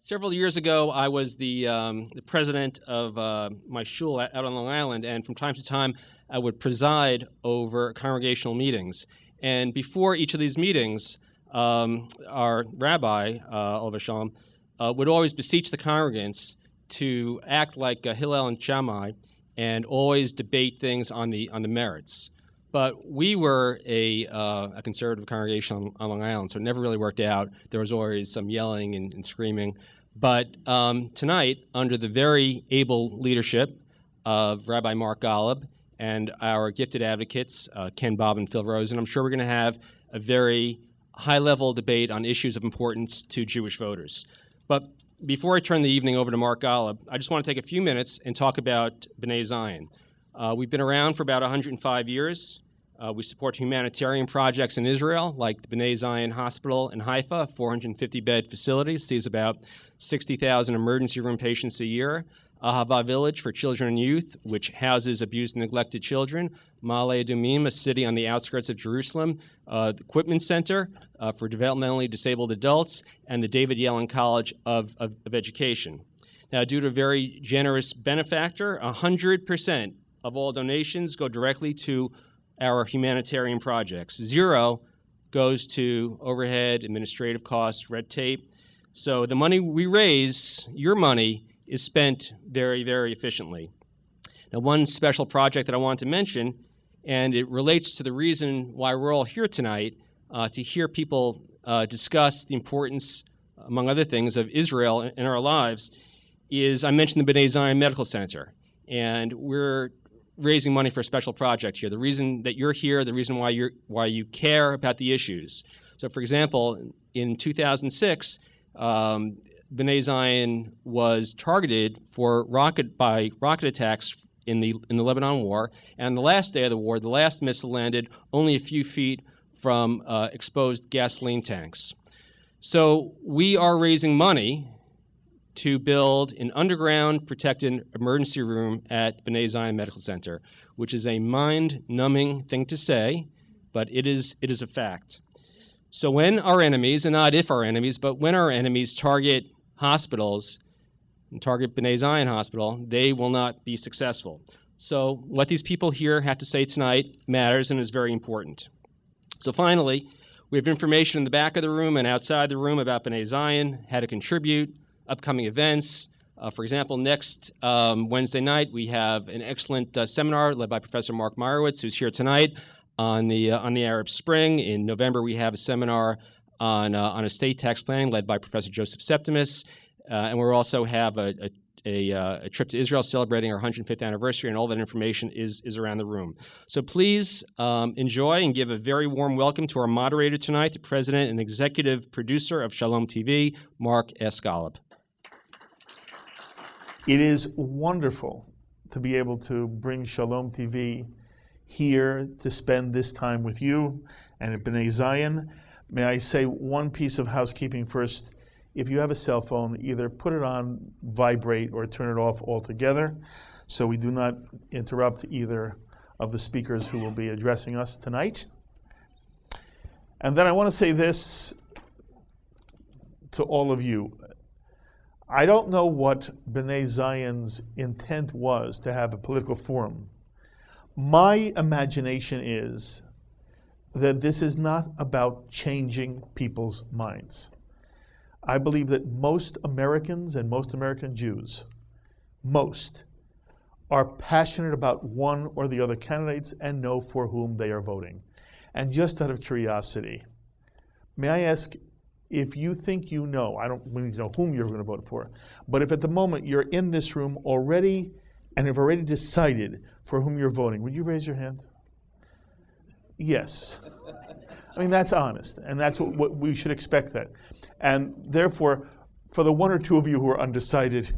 Several years ago, I was the president of my shul out on Long Island, and from time to time, I would preside over congregational meetings. And before each of these meetings, our rabbi, Shalom, would always beseech the congregants to act like Hillel and Shammai and always debate things on the merits. But we were a conservative congregation on Long Island, so it never really worked out. There was always some yelling and screaming. But tonight, under the very able leadership of Rabbi Mark Golub and our gifted advocates, Ken Bob and Phil Rosen, I'm sure we're going to have a very high-level debate on issues of importance to Jewish voters. But before I turn the evening over to Mark Golub, I just want to take a few minutes and talk about Bnai Zion. We've been around for about 105 years. We support humanitarian projects in Israel, like the Bnai Zion Hospital in Haifa, 450-bed facility, sees about 60,000 emergency room patients a year. Ahava Village for children and youth, which houses abused and neglected children. Ma'ale Adumim, a city on the outskirts of Jerusalem. The Equipment Center for developmentally disabled adults, and the David Yellen College of Education. Now, due to a very generous benefactor, 100% of all donations go directly to our humanitarian projects. 0 goes to overhead, administrative costs, red tape. So the money we raise, your money, is spent very, very efficiently. Now, one special project that I want to mention, and it relates to the reason why we're all here tonight, to hear people discuss the importance, among other things, of Israel in our lives, is I mentioned the Bnai Zion Medical Center. And we're raising money for a special project here. The reason that you're here, the reason why you care about the issues. So, for example, in 2006, Bnai Zion was targeted for rocket attacks in the Lebanon War, and on the last day of the war, the last missile landed only a few feet from exposed gasoline tanks. So we are raising money to build an underground protected emergency room at Bnai Zion Medical Center, which is a mind-numbing thing to say, but it is a fact. So when our enemies, and not if our enemies, but when our enemies target hospitals and target Bnai Zion Hospital, they will not be successful. So what these people here have to say tonight matters and is very important. So finally, we have information in the back of the room and outside the room about Bnai Zion, how to contribute, upcoming events. For example, next Wednesday night, we have an excellent seminar led by Professor Mark Meyerowitz, who's here tonight, on the Arab Spring. In November, we have a seminar on estate tax planning led by Professor Joseph Septimus. And we'll also have a trip to Israel celebrating our 105th anniversary, and all that information is around the room. So please enjoy and give a very warm welcome to our moderator tonight, the president and executive producer of Shalom TV, Mark S. Golub. It is wonderful to be able to bring Shalom TV here to spend this time with you and at Bnai Zion. May I say one piece of housekeeping first? If you have a cell phone, either put it on vibrate or turn it off altogether so we do not interrupt either of the speakers who will be addressing us tonight. And then I want to say this to all of you. I don't know what Bnai Zion's intent was to have a political forum. My imagination is that this is not about changing people's minds. I believe that most Americans and most American Jews, are passionate about one or the other candidates and know for whom they are voting. And just out of curiosity, may I ask, if you think you know, I don't need to know whom you're going to vote for, but if at the moment you're in this room already and have already decided for whom you're voting, would you raise your hand? Yes. I mean, that's honest, and that's what we should expect that. And therefore, for the one or two of you who are undecided,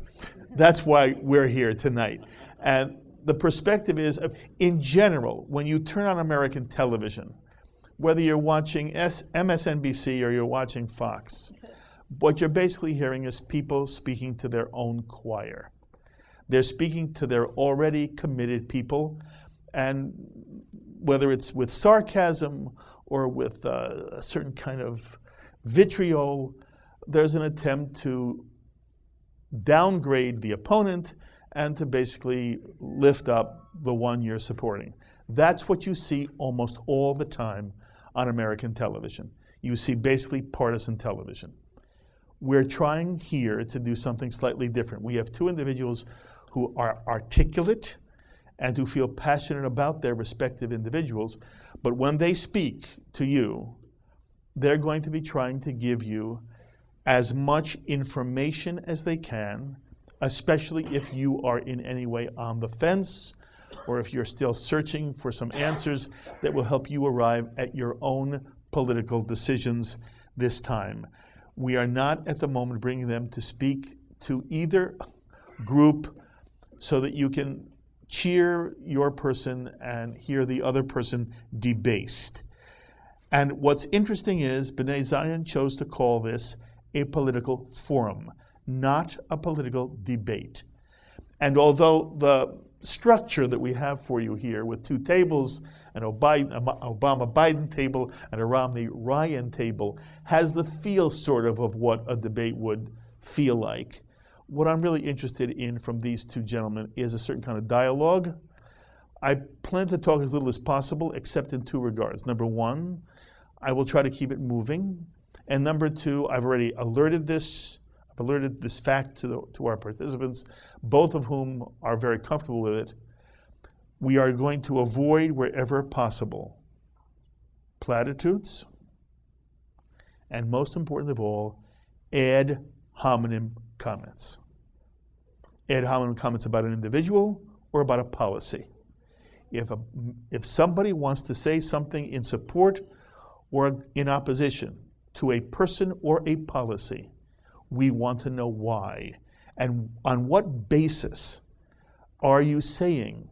that's why we're here tonight. And the perspective is, in general, when you turn on American television, whether you're watching MSNBC or you're watching Fox, what you're basically hearing is people speaking to their own choir. They're speaking to their already committed people, and whether it's with sarcasm or with a certain kind of vitriol, there's an attempt to downgrade the opponent and to basically lift up the one you're supporting. That's what you see almost all the time on American television. You see basically partisan television. We're trying here to do something slightly different. We have two individuals who are articulate and who feel passionate about their respective individuals, but when they speak to you, they're going to be trying to give you as much information as they can, especially if you are in any way on the fence or if you're still searching for some answers that will help you arrive at your own political decisions this time. We are not at the moment bringing them to speak to either group so that you can cheer your person and hear the other person debased. And what's interesting is Bnai Zion chose to call this a political forum, not a political debate. And although the structure that we have for you here with two tables, an Obama-Biden table and a Romney-Ryan table, has the feel sort of what a debate would feel like, what I'm really interested in from these two gentlemen is a certain kind of dialogue. I plan to talk as little as possible, except in two regards. Number one, I will try to keep it moving. And number two, I've already alerted this fact to our participants, both of whom are very comfortable with it. We are going to avoid, wherever possible, platitudes, and most important of all, ad hominem comments. Ad hominem comments about an individual or about a policy. If somebody wants to say something in support or in opposition to a person or a policy, we want to know why. And on what basis are you saying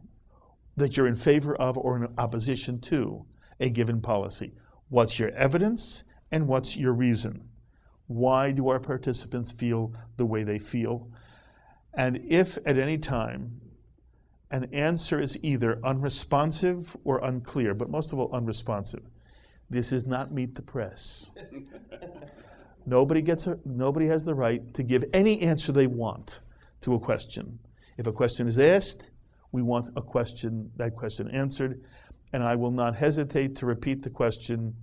that you're in favor of or in opposition to a given policy? What's your evidence and what's your reason? Why do our participants feel the way they feel? And if at any time an answer is either unresponsive or unclear, but most of all unresponsive, this is not Meet the Press. Nobody has the right to give any answer they want to a question. If a question is asked, we want that question answered, and I will not hesitate to repeat the question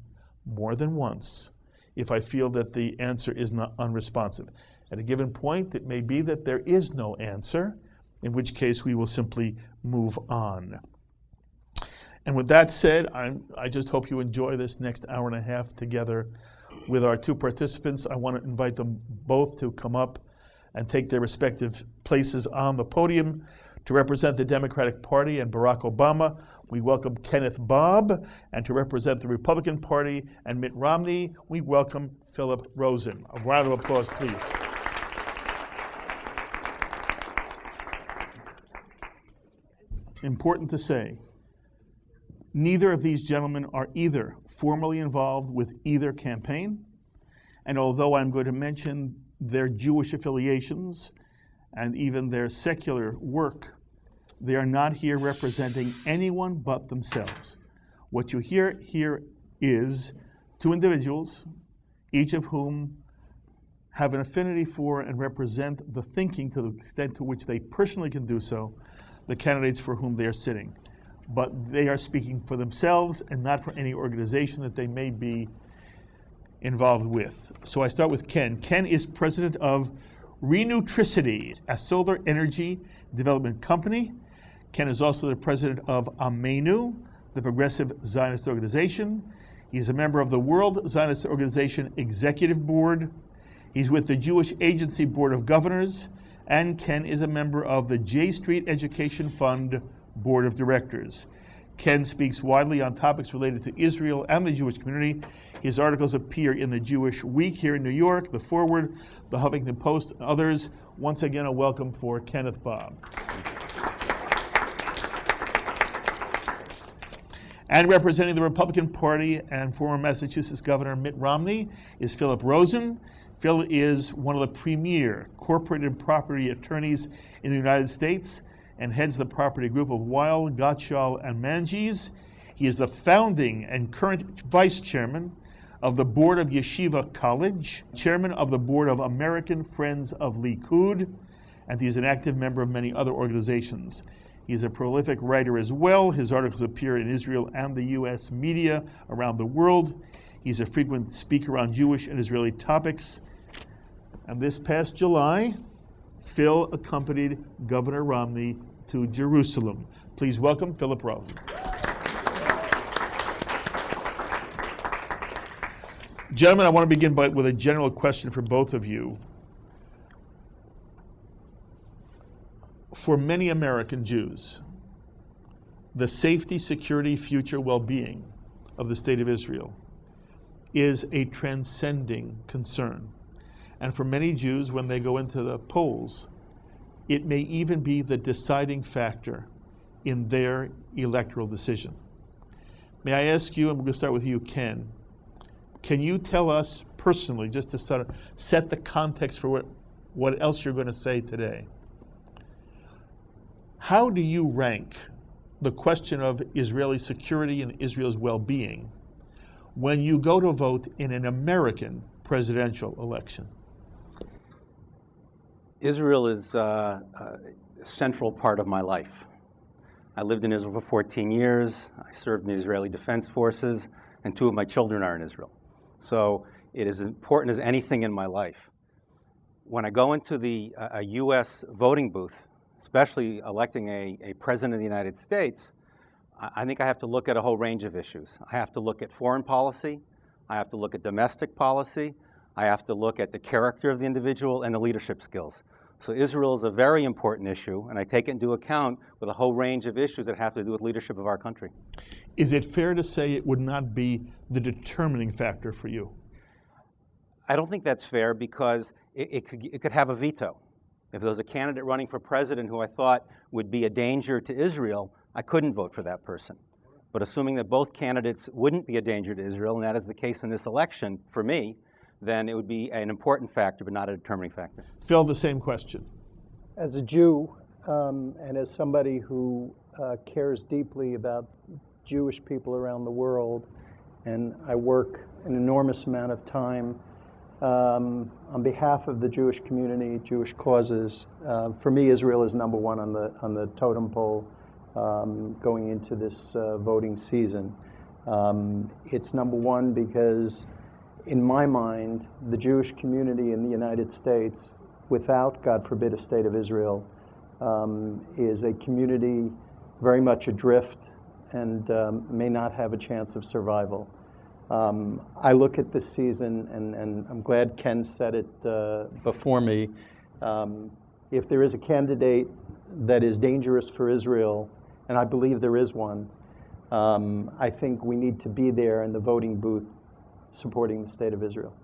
more than once if I feel that the answer is not unresponsive. At a given point, it may be that there is no answer, in which case we will simply move on. And with that said, I just hope you enjoy this next hour and a half together with our two participants. I want to invite them both to come up and take their respective places on the podium. To represent the Democratic Party and Barack Obama, we welcome Kenneth Bobb, and to represent the Republican Party and Mitt Romney, we welcome Philip Rosen. A round of applause, please. Important to say, neither of these gentlemen are either formally involved with either campaign, and although I'm going to mention their Jewish affiliations and even their secular work, they are not here representing anyone but themselves. What you hear here is two individuals, each of whom have an affinity for and represent the thinking, to the extent to which they personally can do so, the candidates for whom they are sitting. But they are speaking for themselves and not for any organization that they may be involved with. So I start with Ken. Ken is president of Renutricity, a solar energy development company. Ken is also the president of Amenu, the Progressive Zionist Organization. He's a member of the World Zionist Organization Executive Board. He's with the Jewish Agency Board of Governors, and Ken is a member of the J Street Education Fund Board of Directors. Ken speaks widely on topics related to Israel and the Jewish community. His articles appear in the Jewish Week here in New York, The Forward, The Huffington Post, and others. Once again, a welcome for Kenneth Bobb. And representing the Republican Party and former Massachusetts Governor Mitt Romney is Philip Rosen. Phil is one of the premier corporate and property attorneys in the United States and heads the property group of Weil, Gottschall, and Manges. He is the founding and current vice chairman of the Board of Yeshiva College, chairman of the Board of American Friends of Likud, and he's an active member of many other organizations. He's a prolific writer as well. His articles appear in Israel and the U.S. media around the world. He's a frequent speaker on Jewish and Israeli topics. And this past July, Phil accompanied Governor Romney to Jerusalem. Please welcome Philip Rosen. Gentlemen, I want to begin with a general question for both of you. For many American Jews, the safety, security, future well-being of the State of Israel is a transcending concern. And for many Jews, when they go into the polls, it may even be the deciding factor in their electoral decision. May I ask you, and we're going to start with you, Ken, can you tell us personally, just to sort of set the context for what else you're going to say today, how do you rank the question of Israeli security and Israel's well-being when you go to vote in an American presidential election? Israel is a central part of my life. I lived in Israel for 14 years. I served in the Israeli Defense Forces, and 2 of my children are in Israel. So it is important as anything in my life. When I go into a U.S. voting booth, especially electing a president of the United States, I think I have to look at a whole range of issues. I have to look at foreign policy. I have to look at domestic policy. I have to look at the character of the individual and the leadership skills. So Israel is a very important issue, and I take it into account with a whole range of issues that have to do with leadership of our country. Is it fair to say it would not be the determining factor for you? I don't think that's fair because it could have a veto. If there was a candidate running for president who I thought would be a danger to Israel, I couldn't vote for that person. But assuming that both candidates wouldn't be a danger to Israel, and that is the case in this election for me, then it would be an important factor, but not a determining factor. Phil, the same question. As a Jew, and as somebody who cares deeply about Jewish people around the world, and I work an enormous amount of time on behalf of the Jewish community, Jewish causes. For me, Israel is number one on the totem pole going into this voting season. It's number one because, in my mind, the Jewish community in the United States, without, God forbid, a state of Israel, is a community very much adrift and may not have a chance of survival. I look at this season, and I'm glad Ken said it before me. If there is a candidate that is dangerous for Israel, and I believe there is one, I think we need to be there in the voting booth supporting the state of Israel.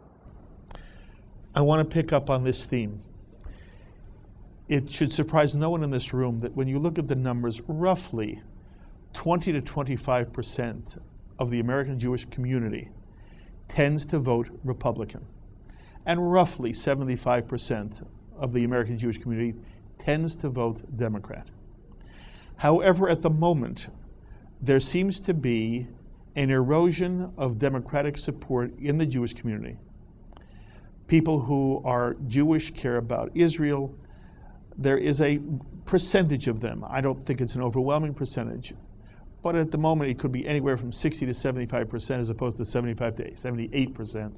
I want to pick up on this theme. It should surprise no one in this room that when you look at the numbers, roughly 20 to 25% of the American Jewish community tends to vote Republican. And roughly 75% of the American Jewish community tends to vote Democrat. However, at the moment, there seems to be an erosion of democratic support in the Jewish community. People who are Jewish care about Israel. There is a percentage of them. I don't think it's an overwhelming percentage, but at the moment it could be anywhere from 60 to 75% as opposed to 75 to 78%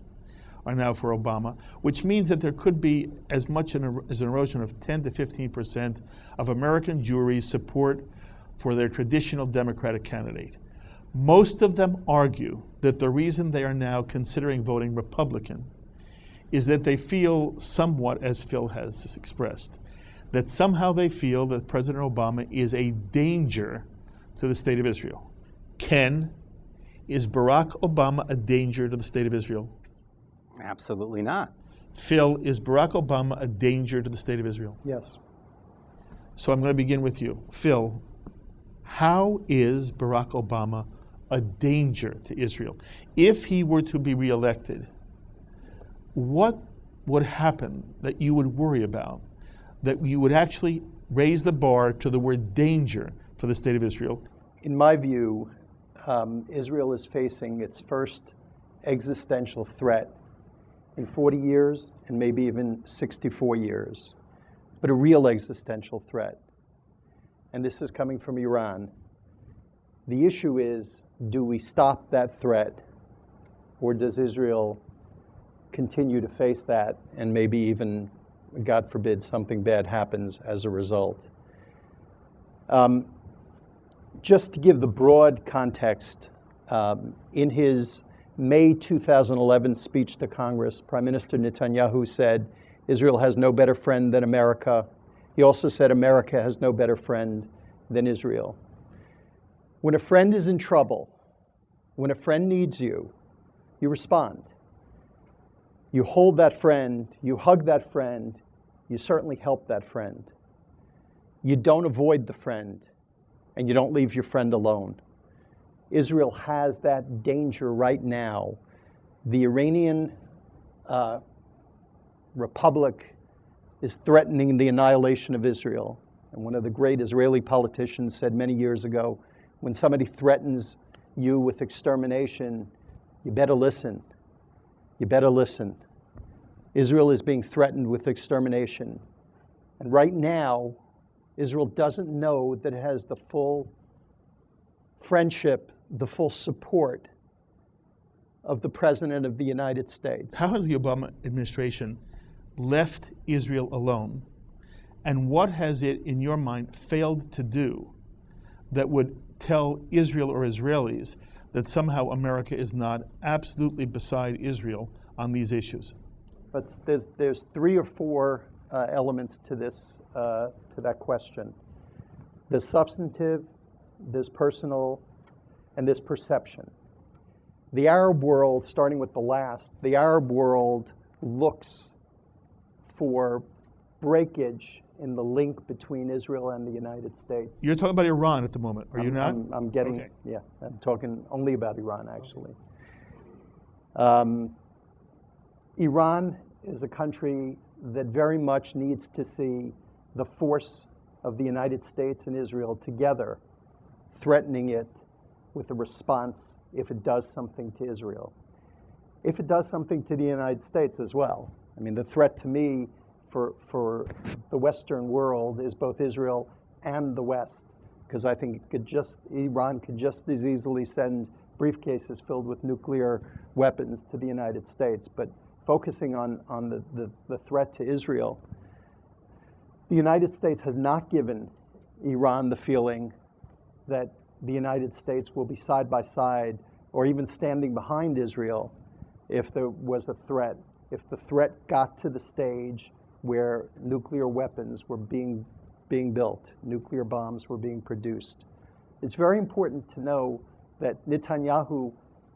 are now for Obama, which means that there could be as much as an erosion of 10 to 15% of American Jewry's support for their traditional Democratic candidate. Most of them argue that the reason they are now considering voting Republican is that they feel somewhat, as Phil has expressed, that somehow they feel that President Obama is a danger to the state of Israel. Ken, is Barack Obama a danger to the state of Israel? Absolutely not. Phil, is Barack Obama a danger to the state of Israel? Yes. So I'm going to begin with you. Phil, how is Barack Obama a danger to Israel? If he were to be reelected, what would happen that you would worry about, that you would actually raise the bar to the word danger for the state of Israel? In my view, Israel is facing its first existential threat in 40 years and maybe even 64 years, but a real existential threat. And this is coming from Iran. The issue is, do we stop that threat, or does Israel continue to face that and maybe even, God forbid, something bad happens as a result? Just to give the broad context, in his May 2011 speech to Congress, Prime Minister Netanyahu said, Israel has no better friend than America. He also said America has no better friend than Israel. When a friend is in trouble, when a friend needs you, you respond. You hold that friend, you hug that friend, you certainly help that friend. You don't avoid the friend, and you don't leave your friend alone. Israel has that danger right now. The Iranian Republic is threatening the annihilation of Israel. And one of the great Israeli politicians said many years ago, when somebody threatens you with extermination, you better listen. You better listen. Israel is being threatened with extermination. And right now, Israel doesn't know that it has the full friendship, the full support of the President of the United States. How has the Obama administration left Israel alone? And what has it, in your mind, failed to do that would tell Israel or Israelis that somehow America is not absolutely beside Israel on these issues? But there's 3 or 4 elements to this, to that question. There's substantive, there's personal, and there's perception. The Arab world, starting with the last, the Arab world looks for breakage in the link between Israel and the United States. You're talking about Iran at the moment, are you not? I'm getting, okay. Yeah, I'm talking only about Iran, actually. Iran is a country that very much needs to see the force of the United States and Israel together, threatening it with a response if it does something to Israel. If it does something to the United States as well. I mean, the threat to me for the Western world is both Israel and the West, because I think Iran could just as easily send briefcases filled with nuclear weapons to the United States. But focusing on the threat to Israel, the United States has not given Iran the feeling that the United States will be side by side or even standing behind Israel if there was a threat, if the threat got to the stage where nuclear weapons were being built, nuclear bombs were being produced. It's very important to know that Netanyahu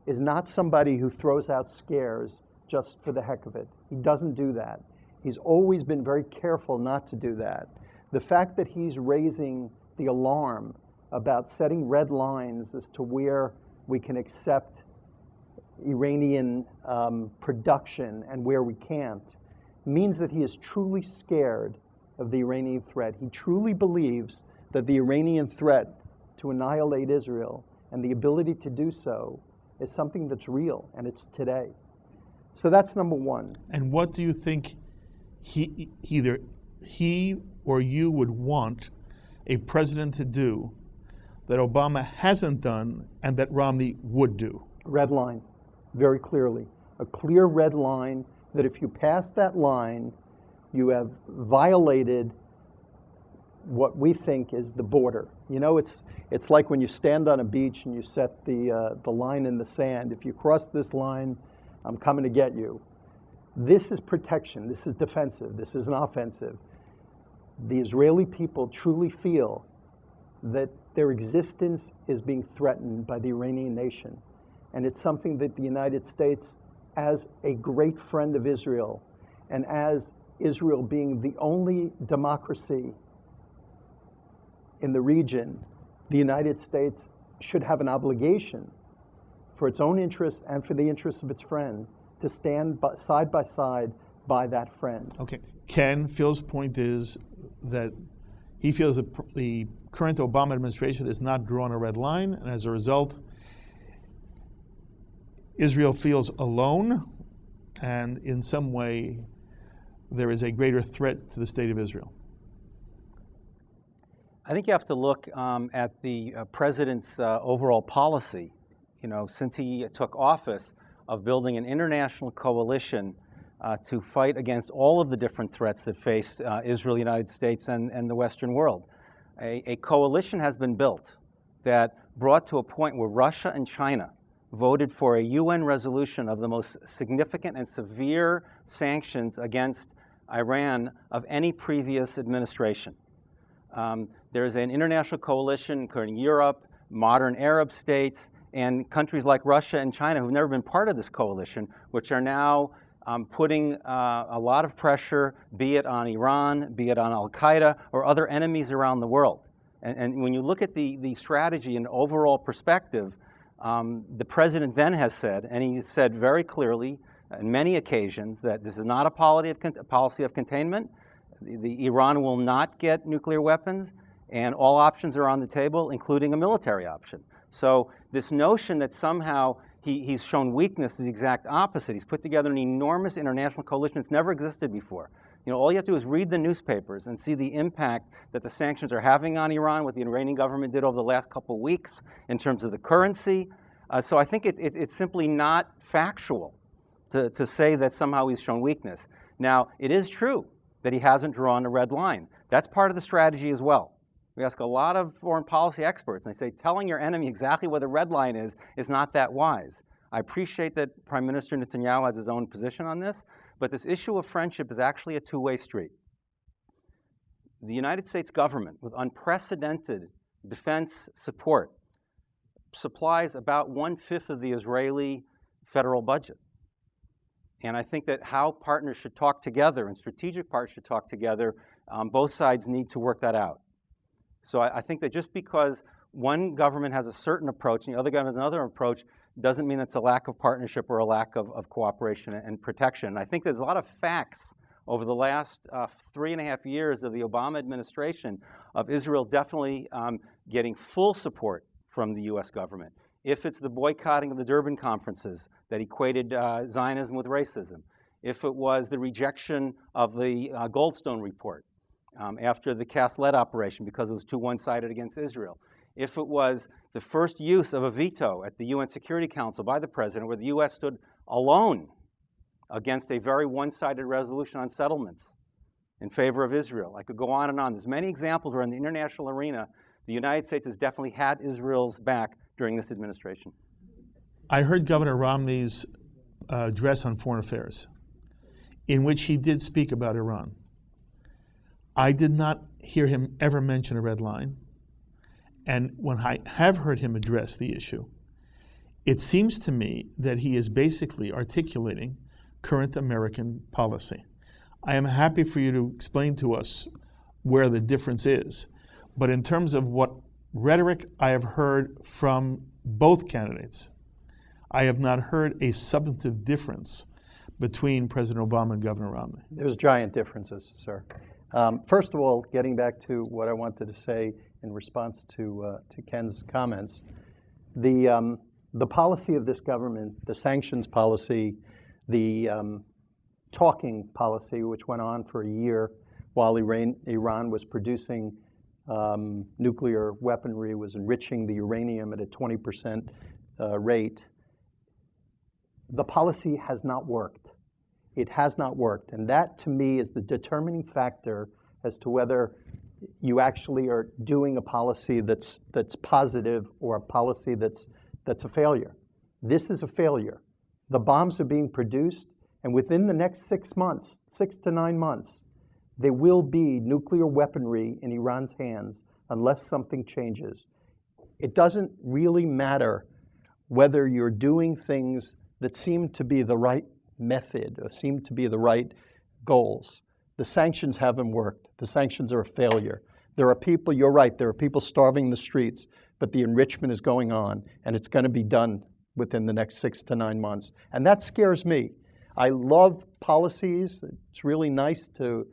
is not somebody who throws out scares just for the heck of it. He doesn't do that. He's always been very careful not to do that. The fact that he's raising the alarm about setting red lines as to where we can accept Iranian production and where we can't means that he is truly scared of the Iranian threat. He truly believes that the Iranian threat to annihilate Israel and the ability to do so is something that's real, and it's today. So that's number one. And what do you think either he or you would want a president to do that Obama hasn't done and that Romney would do? Red line, very clearly. A clear red line that if you pass that line, you have violated what we think is the border. You know, it's like when you stand on a beach and you set the line in the sand. If you cross this line, I'm coming to get you. This is protection. This is defensive. This isn't offensive. The Israeli people truly feel that their existence is being threatened by the Iranian nation. And it's something that the United States, as a great friend of Israel, and as Israel being the only democracy in the region, the United States should have an obligation for its own interests and for the interests of its friend to stand side by side by that friend. Okay. Ken, Phil's point is that he feels that the current Obama administration has not drawn a red line, and as a result, Israel feels alone, and in some way there is a greater threat to the state of Israel? I think you have to look at the president's overall policy, since he took office, of building an international coalition to fight against all of the different threats that face Israel, the United States, and the Western world. A coalition has been built that brought to a point where Russia and China voted for a UN resolution of the most significant and severe sanctions against Iran of any previous administration. There's an international coalition including Europe, modern Arab states, and countries like Russia and China who've never been part of this coalition, which are now putting a lot of pressure, be it on Iran, be it on al-Qaeda, or other enemies around the world. And when you look at the strategy and overall perspective, the president then has said, and he said very clearly on many occasions, that this is not a policy of containment. Iran will not get nuclear weapons, and all options are on the table, including a military option. So this notion that somehow he's shown weakness is the exact opposite. He's put together an enormous international coalition that's never existed before. All you have to do is read the newspapers and see the impact that the sanctions are having on Iran, what the Iranian government did over the last couple of weeks in terms of the currency. So I think it's simply not factual to say that somehow he's shown weakness. Now, it is true that he hasn't drawn a red line. That's part of the strategy as well. We ask a lot of foreign policy experts, and they say telling your enemy exactly where the red line is not that wise. I appreciate that Prime Minister Netanyahu has his own position on this, but this issue of friendship is actually a two-way street. The United States government, with unprecedented defense support, supplies about 1/5 of the Israeli federal budget. And I think that how partners should talk together and strategic partners should talk together, both sides need to work that out. So I think that just because one government has a certain approach and the other government has another approach doesn't mean it's a lack of partnership or a lack of cooperation and protection. I think there's a lot of facts over the last 3.5 years of the Obama administration of Israel definitely getting full support from the U.S. government. If it's the boycotting of the Durban conferences that equated Zionism with racism, if it was the rejection of the Goldstone report after the cast lead operation because it was too one-sided against Israel, if it was the first use of a veto at the UN Security Council by the president where the U.S. stood alone against a very one-sided resolution on settlements in favor of Israel. I could go on and on. There's many examples where in the international arena, the United States has definitely had Israel's back during this administration. I heard Governor Romney's address on foreign affairs, in which he did speak about Iran. I did not hear him ever mention a red line. And when I have heard him address the issue, it seems to me that he is basically articulating current American policy. I am happy for you to explain to us where the difference is. But in terms of what rhetoric I have heard from both candidates, I have not heard a substantive difference between President Obama and Governor Romney. There's giant differences, sir. First of all, getting back to what I wanted to say in response to Ken's comments, the policy of this government, the sanctions policy, the talking policy, which went on for a year while Iran was producing nuclear weaponry, was enriching the uranium at a 20% rate. The policy has not worked. It has not worked. And that, to me, is the determining factor as to whether you actually are doing a policy that's positive or a policy that's a failure. This is a failure. The bombs are being produced, and within the next 6 months, 6 to 9 months, there will be nuclear weaponry in Iran's hands unless something changes. It doesn't really matter whether you're doing things that seem to be the right method or seem to be the right goals. The sanctions haven't worked. The sanctions are a failure. There are people, you're right, there are people starving the streets, but the enrichment is going on, and it's going to be done within the next 6 to 9 months. And that scares me. I love policies. It's really nice to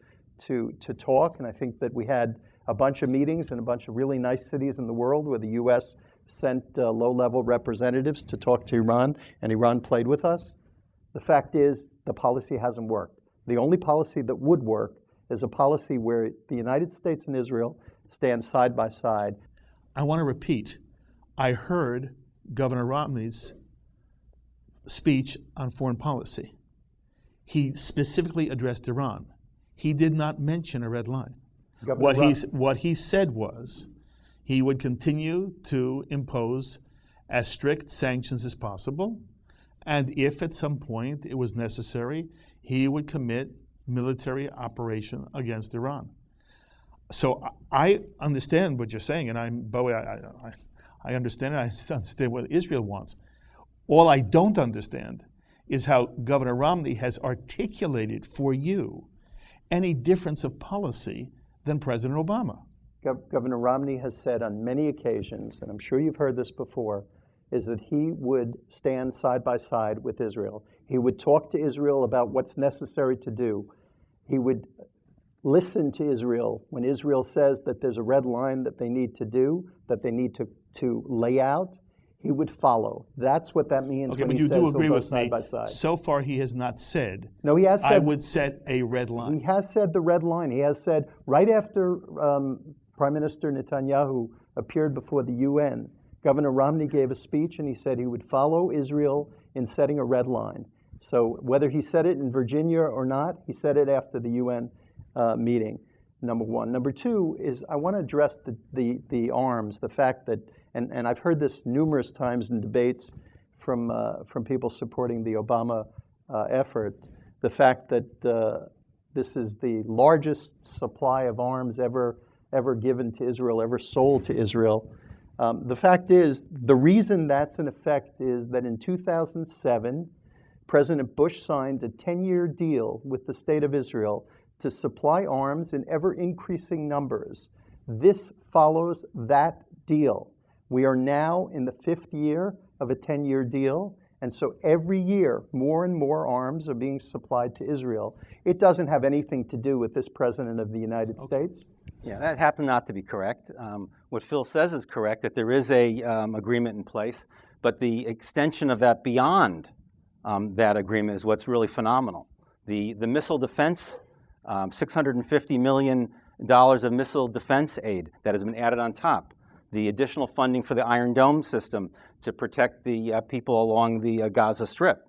talk, and I think that we had a bunch of meetings in a bunch of really nice cities in the world where the U.S. sent low-level representatives to talk to Iran, and Iran played with us. The fact is, the policy hasn't worked. The only policy that would work is a policy where the United States and Israel stand side by side. I want to repeat, I heard Governor Romney's speech on foreign policy. He specifically addressed Iran. He did not mention a red line. What he said was he would continue to impose as strict sanctions as possible, and if at some point it was necessary, he would commit military operation against Iran. So I understand what you're saying, and I understand it. I understand what Israel wants. All I don't understand is how Governor Romney has articulated for you any difference of policy than President Obama. Governor Romney has said on many occasions, and I'm sure you've heard this before, is that he would stand side by side with Israel. He would talk to Israel about what's necessary to do. He would listen to Israel when Israel says that there's a red line that they need to do, that they need to lay out. He would follow. That's what that means when he says he'll go side by side. So far, he has not said, no, he has said, I would set a red line. He has said the red line. He has said, right after Prime Minister Netanyahu appeared before the UN, Governor Romney gave a speech and he said he would follow Israel in setting a red line. So whether he said it in Virginia or not, he said it after the UN meeting, number one. Number two is I want to address the arms, the fact that, and I've heard this numerous times in debates from people supporting the Obama effort, the fact that this is the largest supply of arms ever given to Israel, ever sold to Israel. The fact is, the reason that's in effect is that in 2007, President Bush signed a 10-year deal with the State of Israel to supply arms in ever-increasing numbers. This follows that deal. We are now in the 5th year of a 10-year deal, and so every year, more and more arms are being supplied to Israel. It doesn't have anything to do with this President of the United States. Yeah, that happened not to be correct. What Phil says is correct, that there is a agreement in place, but the extension of that beyond that agreement is what's really phenomenal. The missile defense, $650 million of missile defense aid that has been added on top. The additional funding for the Iron Dome system to protect the people along the Gaza Strip.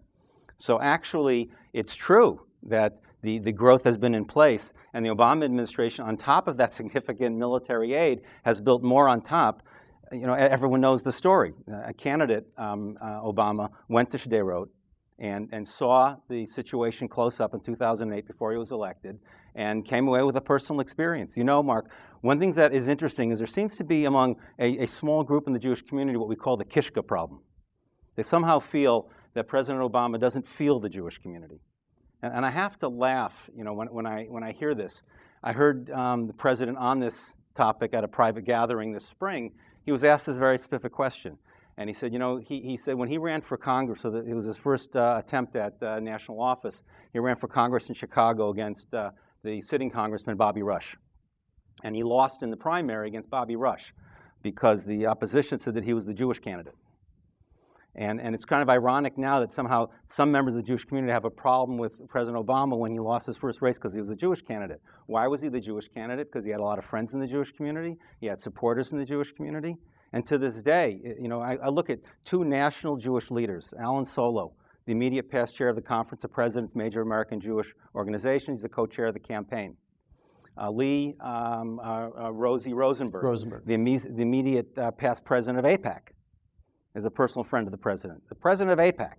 So actually, it's true that the growth has been in place, and the Obama administration, on top of that significant military aid, has built more on top. You know, everyone knows the story. A candidate, Obama, went to Sderot and saw the situation close up in 2008 before he was elected, and came away with a personal experience. You know, Mark, one thing that is interesting is there seems to be among a small group in the Jewish community what we call the Kishka problem. They somehow feel that President Obama doesn't feel the Jewish community. And I have to laugh, you know, when I hear this. I heard the president on this topic at a private gathering this spring. He was asked this very specific question. And he said, you know, he said when he ran for Congress, so that it was his first attempt at national office, he ran for Congress in Chicago against the sitting Congressman Bobby Rush. And he lost in the primary against Bobby Rush because the opposition said that he was the Jewish candidate. And it's kind of ironic now that somehow some members of the Jewish community have a problem with President Obama when he lost his first race because he was a Jewish candidate. Why was he the Jewish candidate? Because he had a lot of friends in the Jewish community. He had supporters in the Jewish community. And to this day, you know, I look at two national Jewish leaders, Alan Solo, the immediate past chair of the Conference of Presidents, major American Jewish organization. He's the co-chair of the campaign. Rosie Rosenberg, the immediate past president of AIPAC, is a personal friend of the president of AIPAC.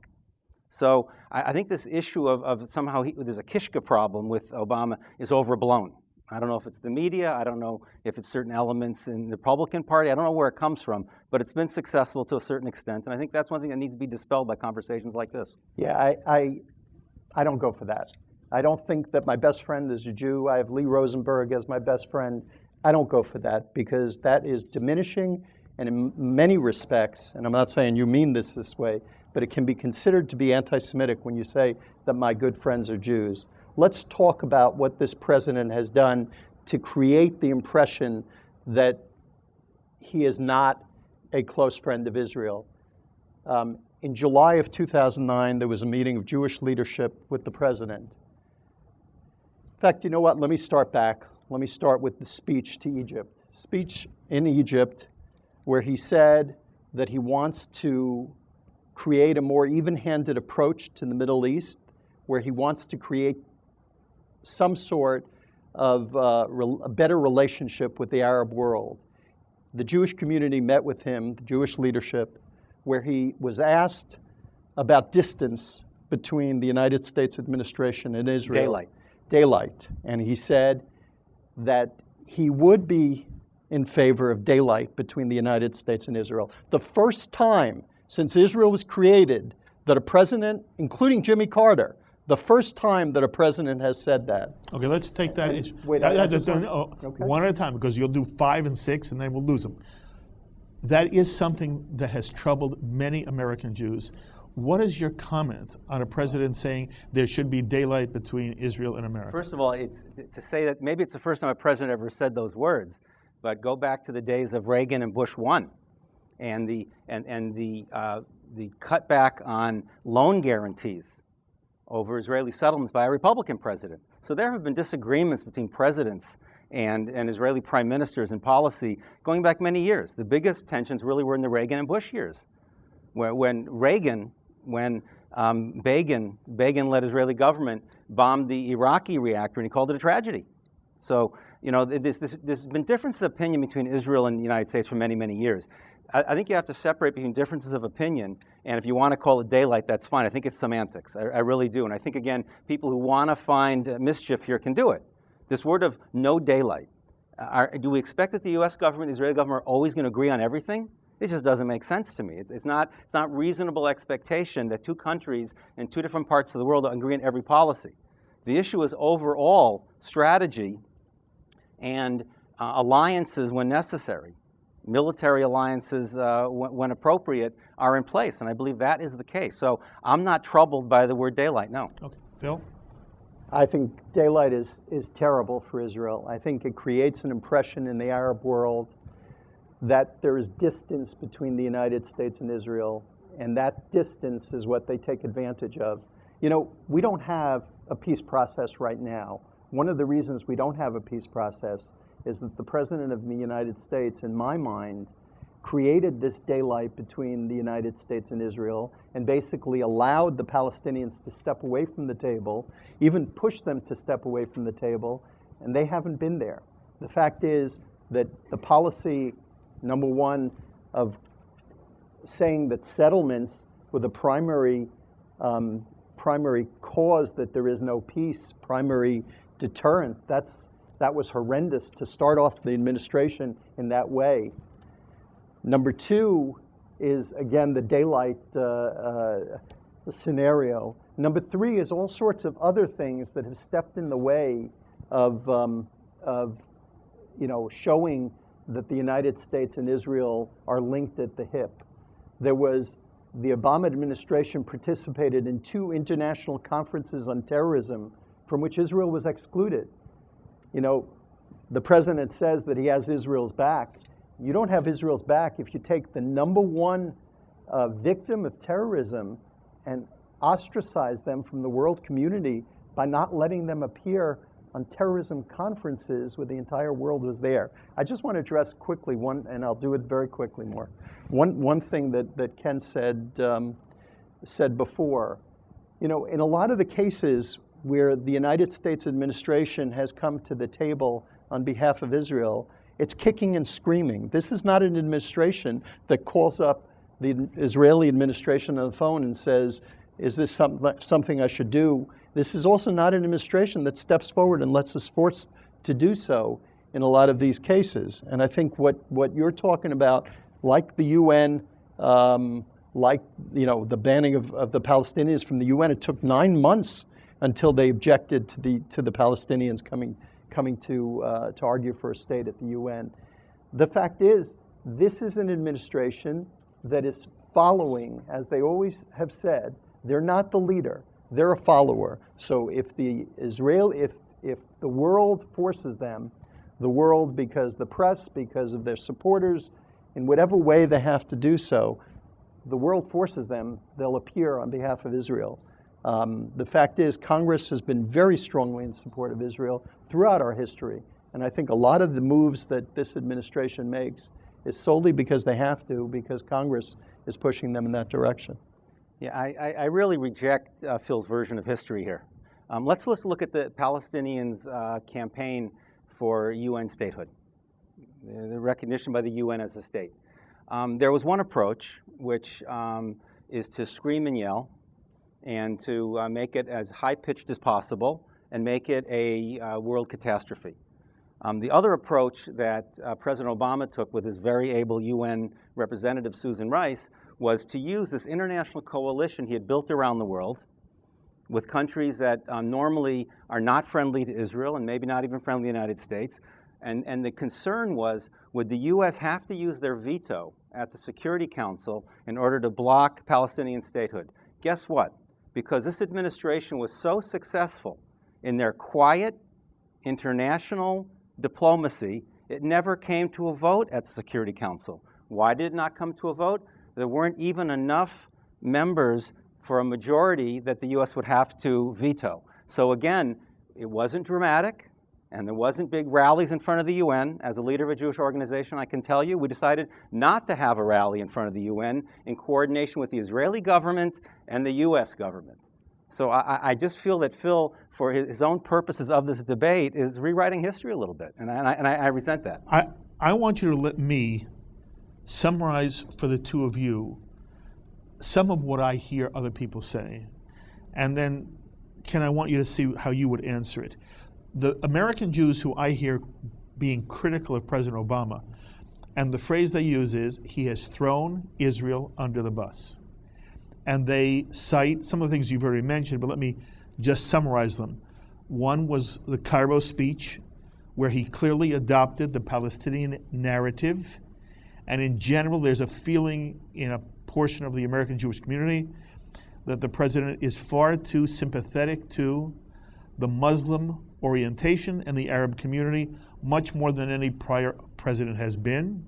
So I think this issue of somehow there's a Kishka problem with Obama is overblown. I don't know if it's the media, I don't know if it's certain elements in the Republican Party, I don't know where it comes from, but it's been successful to a certain extent, and I think that's one thing that needs to be dispelled by conversations like this. Yeah, I don't go for that. I don't think that my best friend is a Jew. I have Lee Rosenberg as my best friend. I don't go for that because that is diminishing, and in many respects, and I'm not saying you mean this way, but it can be considered to be anti-Semitic when you say that my good friends are Jews. Let's talk about what this president has done to create the impression that he is not a close friend of Israel. In July of 2009, there was a meeting of Jewish leadership with the president. In fact, you know what? Let me start back. Let me start with the speech to Egypt. Speech in Egypt where he said that he wants to create a more even-handed approach to the Middle East, where he wants to create some sort of a better relationship with the Arab world. The Jewish community met with him, the Jewish leadership, where he was asked about distance between the United States administration and Israel. Daylight. And he said that he would be in favor of daylight between the United States and Israel. The first time since Israel was created that a president, including Jimmy Carter, the first time that a president has said that. Okay, let's take that. Wait, one at a time, because you'll do 5 and 6 and then we'll lose them. That is something that has troubled many American Jews. What is your comment on a president saying there should be daylight between Israel and America? First of all, it's to say that maybe it's the first time a president ever said those words, but go back to the days of Reagan and Bush 1, and the cutback on loan guarantees over Israeli settlements by a Republican president. So there have been disagreements between presidents and Israeli prime ministers in policy going back many years. The biggest tensions really were in the Reagan and Bush years, when Begin-led Israeli government bombed the Iraqi reactor, and he called it a tragedy. So, you know, there's been differences of opinion between Israel and the United States for many, many years. I think you have to separate between differences of opinion, and if you want to call it daylight, that's fine. I think it's semantics. I really do. And I think, again, people who want to find mischief here can do it. This word of no daylight, do we expect that the U.S. government, the Israeli government, are always going to agree on everything? It just doesn't make sense to me. It's not reasonable expectation that two countries in two different parts of the world agree on every policy. The issue is overall strategy and alliances when necessary. Military alliances, when appropriate, are in place, and I believe that is the case. So I'm not troubled by the word daylight, no. Okay, Phil? I think daylight is terrible for Israel. I think it creates an impression in the Arab world that there is distance between the United States and Israel, and that distance is what they take advantage of. You know, we don't have a peace process right now. One of the reasons we don't have a peace process is that the President of the United States, in my mind, created this daylight between the United States and Israel and basically allowed the Palestinians to step away from the table, even pushed them to step away from the table, and they haven't been there. The fact is that the policy, number one, of saying that settlements were the primary cause that there is no peace, primary deterrent, that was horrendous to start off the administration in that way. Number two is, again, the daylight scenario. Number three is all sorts of other things that have stepped in the way of showing that the United States and Israel are linked at the hip. There was the Obama administration participated in 2 international conferences on terrorism from which Israel was excluded. You know, the president says that he has Israel's back. You don't have Israel's back if you take the number one victim of terrorism and ostracize them from the world community by not letting them appear on terrorism conferences where the entire world was there. I just want to address quickly one, and I'll do it very quickly more. One thing that Ken said before, you know, in a lot of the cases where the United States administration has come to the table on behalf of Israel, it's kicking and screaming. This is not an administration that calls up the Israeli administration on the phone and says, is this something I should do? This is also not an administration that steps forward and lets us forced to do so in a lot of these cases. And I think what you're talking about, like the UN, like, you know, the banning of the Palestinians from the UN, it took 9 months until they objected to the Palestinians coming to argue for a state at the UN. The fact is, this is an administration that is following, as they always have said. They're not the leader; they're a follower. So if the world forces them, the world, because the press, because of their supporters, in whatever way they have to do so, the world forces them, they'll appear on behalf of Israel. The fact is, Congress has been very strongly in support of Israel throughout our history. And I think a lot of the moves that this administration makes is solely because they have to, because Congress is pushing them in that direction. Yeah, I really reject Phil's version of history here. Let's look at the Palestinians' campaign for UN statehood, the recognition by the UN as a state. There was one approach, which is to scream and yell and to make it as high-pitched as possible and make it a world catastrophe. The other approach that President Obama took with his very able UN representative, Susan Rice, was to use this international coalition he had built around the world with countries that normally are not friendly to Israel and maybe not even friendly to the United States. And the concern was, would the U.S. have to use their veto at the Security Council in order to block Palestinian statehood? Guess what? Because this administration was so successful in their quiet international diplomacy, it never came to a vote at the Security Council. Why did it not come to a vote? There weren't even enough members for a majority that the U.S. would have to veto. So again, it wasn't dramatic, and there wasn't big rallies in front of the UN. As a leader of a Jewish organization, I can tell you, we decided not to have a rally in front of the UN in coordination with the Israeli government and the U.S. government. So I just feel that Phil, for his own purposes of this debate, is rewriting history a little bit, and I resent that. I want you to let me summarize for the two of you some of what I hear other people say, and then, Ken, I want you to see how you would answer it. The American Jews who I hear being critical of President Obama, and the phrase they use is, he has thrown Israel under the bus. And they cite some of the things you've already mentioned, but let me just summarize them. One was the Cairo speech, where he clearly adopted the Palestinian narrative. And in general, there's a feeling in a portion of the American Jewish community that the president is far too sympathetic to the Muslim orientation and the Arab community, much more than any prior president has been.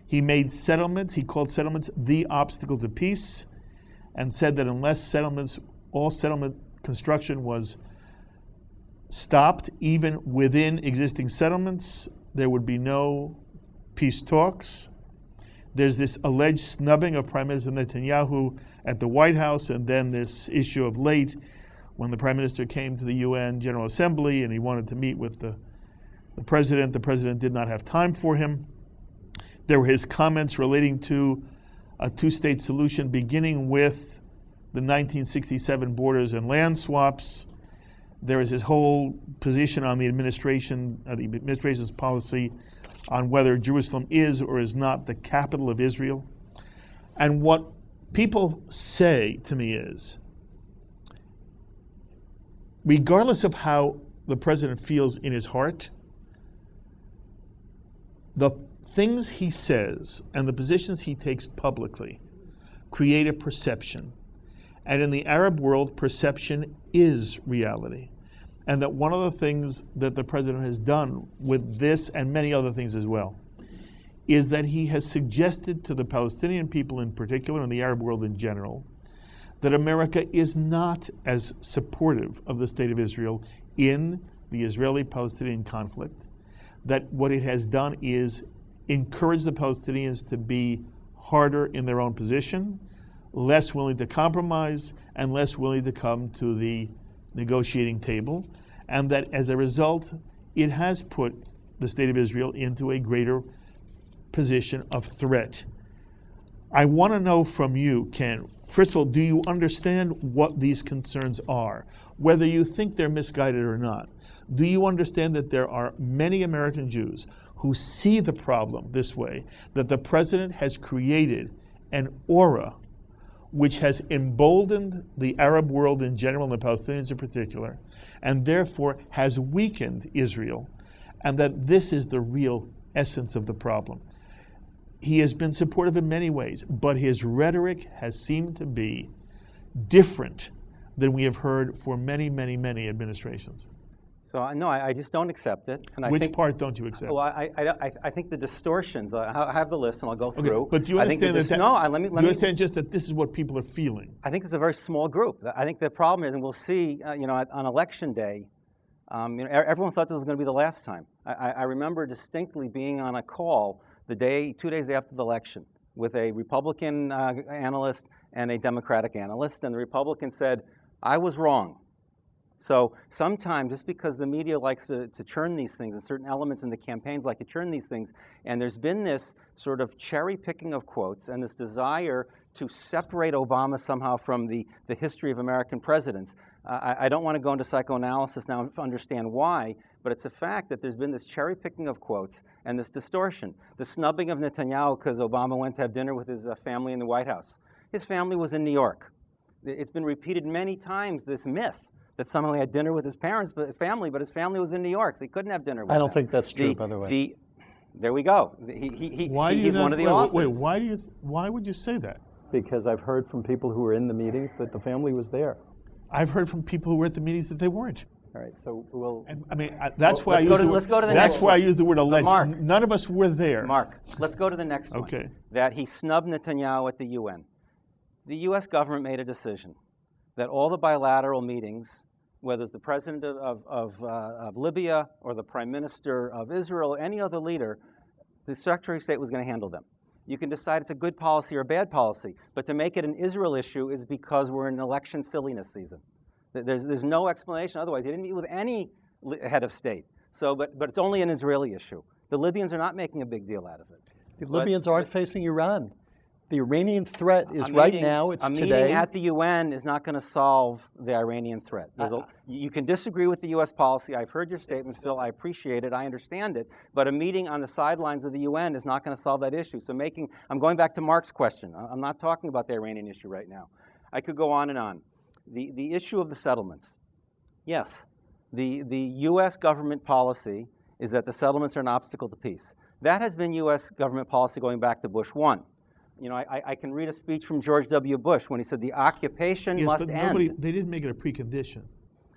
He made settlements, he called settlements the obstacle to peace, and said that unless all settlement construction was stopped, even within existing settlements, there would be no peace talks. There's this alleged snubbing of Prime Minister Netanyahu at the White House, and then this issue of late when the Prime Minister came to the UN General Assembly and he wanted to meet with the President. The President did not have time for him. There were his comments relating to a two-state solution beginning with the 1967 borders and land swaps. There is his whole position on the administration's policy on whether Jerusalem is or is not the capital of Israel. And what people say to me is, regardless of how the president feels in his heart, the things he says and the positions he takes publicly create a perception. And in the Arab world, perception is reality. And that one of the things that the president has done with this and many other things as well is that he has suggested to the Palestinian people in particular and the Arab world in general that America is not as supportive of the state of Israel in the Israeli-Palestinian conflict, that what it has done is encourage the Palestinians to be harder in their own position, less willing to compromise, and less willing to come to the negotiating table, and that as a result, it has put the state of Israel into a greater position of threat. I want to know from you, Ken, first of all, do you understand what these concerns are? Whether you think they're misguided or not, do you understand that there are many American Jews who see the problem this way, that the president has created an aura which has emboldened the Arab world in general and the Palestinians in particular, and therefore has weakened Israel, and that this is the real essence of the problem? He has been supportive in many ways, but his rhetoric has seemed to be different than we have heard for many, many, many administrations. So no, I just don't accept it. And I Which think, part don't you accept? well, I think the distortions. I have the list, and I'll go through. Okay, but do you understand let me understand just that this is what people are feeling? I think it's a very small group. I think the problem is, and we'll see, on Election Day, everyone thought this was going to be the last time. I remember distinctly being on a call 2 days after the election with a Republican analyst and a Democratic analyst, and the Republican said, I was wrong. So sometimes, just because the media likes to churn these things, and certain elements in the campaigns like to churn these things, and there's been this sort of cherry picking of quotes and this desire to separate Obama somehow from the history of American presidents. I don't want to go into psychoanalysis now to understand why, but it's a fact that there's been this cherry picking of quotes and this distortion. The snubbing of Netanyahu because Obama went to have dinner with his family in the White House. His family was in New York. It's been repeated many times, this myth that somehow he had dinner with his parents, but his family was in New York, so he couldn't have dinner with them. I don't think that's true, by the way. There we go. He's one of the authors. Why would you say that? Because I've heard from people who were in the meetings that the family was there. I've heard from people who were at the meetings that they weren't. All right, so we'll... That's why let's go to the next one. That's why I used the word alleged. Mark, none of us were there. Mark, let's go to the next one. Okay. That he snubbed Netanyahu at the UN. The U.S. government made a decision that all the bilateral meetings, whether it's the president of Libya or the prime minister of Israel or any other leader, the Secretary of State was going to handle them. You can decide it's a good policy or a bad policy, but to make it an Israel issue is because we're in an election silliness season. There's no explanation otherwise. He didn't meet with any head of state. So, but it's only an Israeli issue. The Libyans are not making a big deal out of it. The Libyans aren't facing Iran. The Iranian threat is right now, it's today. A meeting at the UN is not going to solve the Iranian threat. You can disagree with the U.S. policy. I've heard your statement, Phil. I appreciate it. I understand it. But a meeting on the sidelines of the UN is not going to solve that issue. So I'm going back to Mark's question. I'm not talking about the Iranian issue right now. I could go on and on. The issue of the settlements. Yes, the U.S. government policy is that the settlements are an obstacle to peace. That has been U.S. government policy going back to Bush 1. I can read a speech from George W. Bush when he said the occupation must end. They didn't make it a precondition.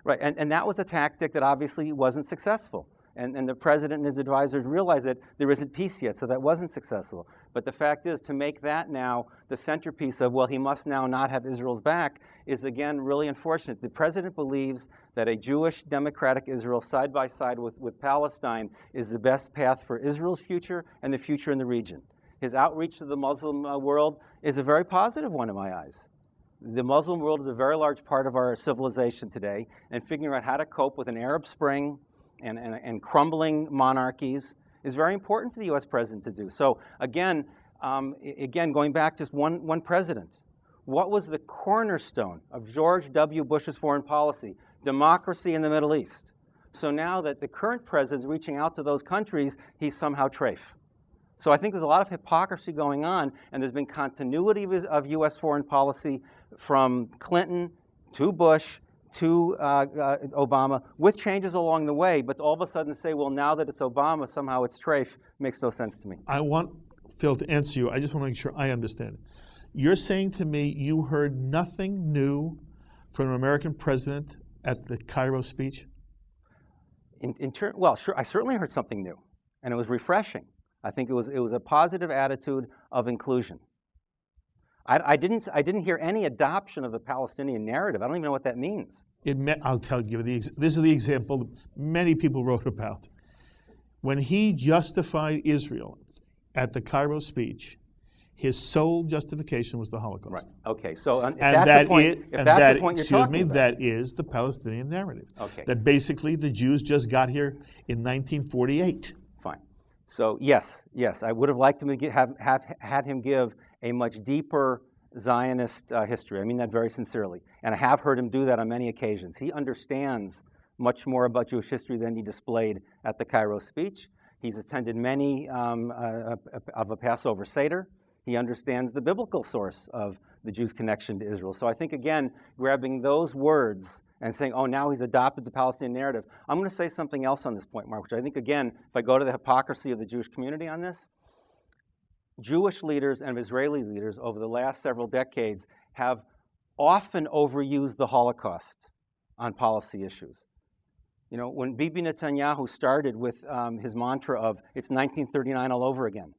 Right, and that was a tactic that obviously wasn't successful. And the president and his advisors realized that there isn't peace yet, so that wasn't successful. But the fact is, to make that now the centerpiece of, well, he must now not have Israel's back, is again really unfortunate. The president believes that a Jewish democratic Israel side by side with Palestine is the best path for Israel's future and the future in the region. His outreach to the Muslim world is a very positive one in my eyes. The Muslim world is a very large part of our civilization today, and figuring out how to cope with an Arab Spring and crumbling monarchies is very important for the U.S. president to do. So again, going back to one president, what was the cornerstone of George W. Bush's foreign policy? Democracy in the Middle East. So now that the current president is reaching out to those countries, he's somehow trafe. So I think there's a lot of hypocrisy going on, and there's been continuity of U.S. foreign policy from Clinton to Bush to Obama, with changes along the way, but all of a sudden say, well, now that it's Obama, somehow it's trafe, makes no sense to me. I want Phil to answer you. I just want to make sure I understand. You're saying to me you heard nothing new from an American president at the Cairo speech? Well, sure, I certainly heard something new, and it was refreshing. I think it was a positive attitude of inclusion. I didn't hear any adoption of the Palestinian narrative. I don't even know what that means. I'll tell you, this is the example many people wrote about. When he justified Israel at the Cairo speech, his sole justification was the Holocaust. Right. Okay. So if that's the point you're talking about, that is the Palestinian narrative. Okay. That basically the Jews just got here in 1948. Fine. So yes, I would have liked to have had him give a much deeper Zionist history. I mean that very sincerely. And I have heard him do that on many occasions. He understands much more about Jewish history than he displayed at the Cairo speech. He's attended many of a Passover Seder. He understands the biblical source of the Jews' connection to Israel. So I think, again, grabbing those words and saying, oh, now he's adopted the Palestinian narrative. I'm going to say something else on this point, Mark, which I think, again, if I go to the hypocrisy of the Jewish community on this, Jewish leaders and Israeli leaders over the last several decades have often overused the Holocaust on policy issues. You know, when Bibi Netanyahu started with his mantra of, it's 1939 all over again.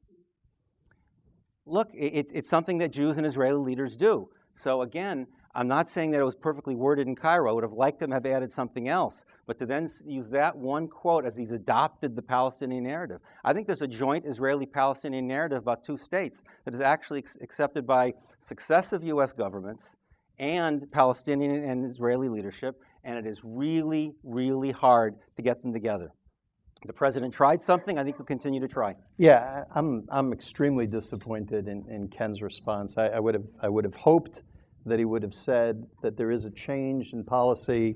Look, it's something that Jews and Israeli leaders do. So again, I'm not saying that it was perfectly worded in Cairo. I would have liked them to have added something else. But to then use that one quote as he's adopted the Palestinian narrative. I think there's a joint Israeli-Palestinian narrative about two states that is actually accepted by successive U.S. governments and Palestinian and Israeli leadership, and it is really, really hard to get them together. The president tried something. I think he'll continue to try. Yeah, I'm extremely disappointed in Ken's response. I would have hoped that he would have said that there is a change in policy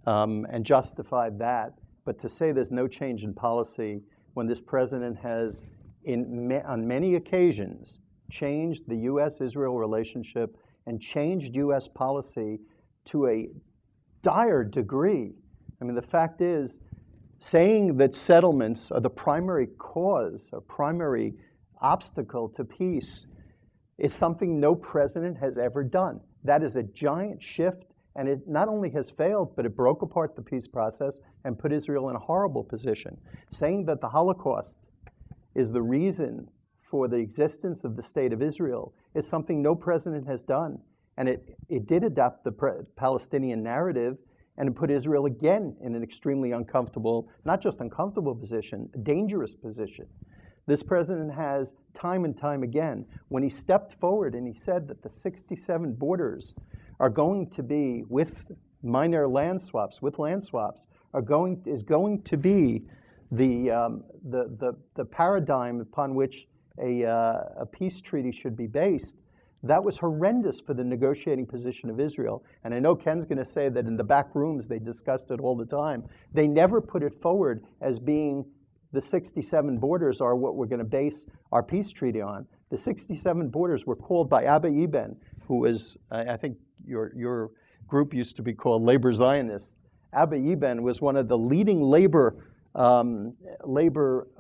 and justified that. But to say there's no change in policy when this president has, on many occasions, changed the U.S.-Israel relationship and changed U.S. policy to a dire degree. I mean, the fact is, saying that settlements are the primary cause or primary obstacle to peace is something no president has ever done. That is a giant shift, and it not only has failed, but it broke apart the peace process and put Israel in a horrible position. Saying that the Holocaust is the reason for the existence of the state of Israel is something no president has done. And it did adopt the Palestinian narrative, and it put Israel again in an extremely uncomfortable, not just uncomfortable position, a dangerous position. This president has, time and time again, when he stepped forward and he said that the 67 borders are going to be, with minor land swaps, is going to be the paradigm upon which a peace treaty should be based. That was horrendous for the negotiating position of Israel. And I know Ken's going to say that in the back rooms they discussed it all the time. They never put it forward as being the 67 borders are what we're going to base our peace treaty on. The 67 borders were called by Abba Eban, who was, I think your group used to be called Labor Zionists. Abba Eban was one of the leading labor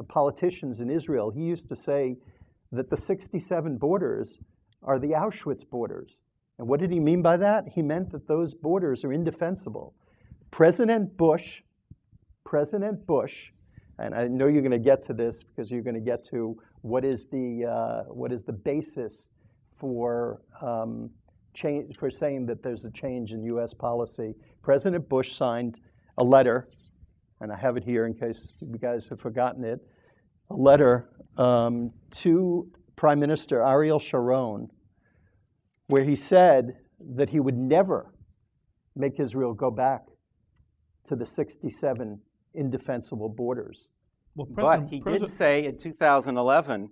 politicians in Israel. He used to say that the 67 borders are the Auschwitz borders. And what did he mean by that? He meant that those borders are indefensible. President Bush, and I know you're going to get to this because you're going to get to what is the basis for saying that there's a change in U.S. policy. President Bush signed a letter, and I have it here in case you guys have forgotten it, a letter to Prime Minister Ariel Sharon, where he said that he would never make Israel go back to the 67 indefensible borders. Well, But he did say in 2011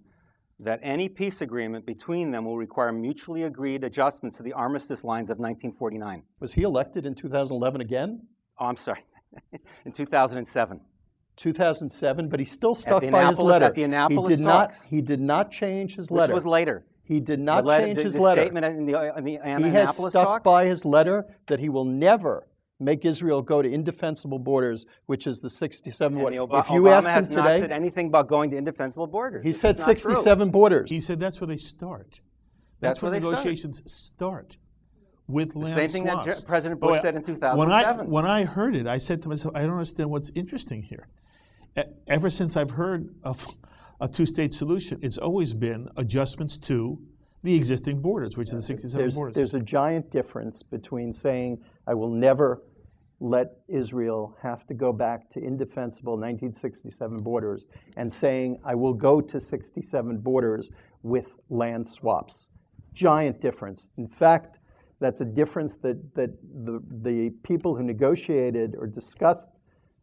that any peace agreement between them will require mutually agreed adjustments to the armistice lines of 1949. Was he elected in 2011 again? Oh, I'm sorry. In 2007. 2007, but he still stuck by his letter. At the Annapolis talks. He did not change his letter. This was later. He did not change his letter. The statement in the Annapolis He has stuck talks? by his letter that he will never make Israel go to indefensible borders, which is the 67 borders. If you asked him today, Obama has not said anything about going to indefensible borders. He said 67 borders. He said that's where they start. That's where negotiations start. With land same thing swaps. that President Bush said in 2007. When I heard it, I said to myself, I don't understand what's interesting here. Ever since I've heard of a two-state solution, it's always been adjustments to the existing borders, which is the 67 borders. There's a giant difference between saying, I will never let Israel have to go back to indefensible 1967 borders, and saying, I will go to 67 borders with land swaps. Giant difference. In fact, that's a difference that the people who negotiated or discussed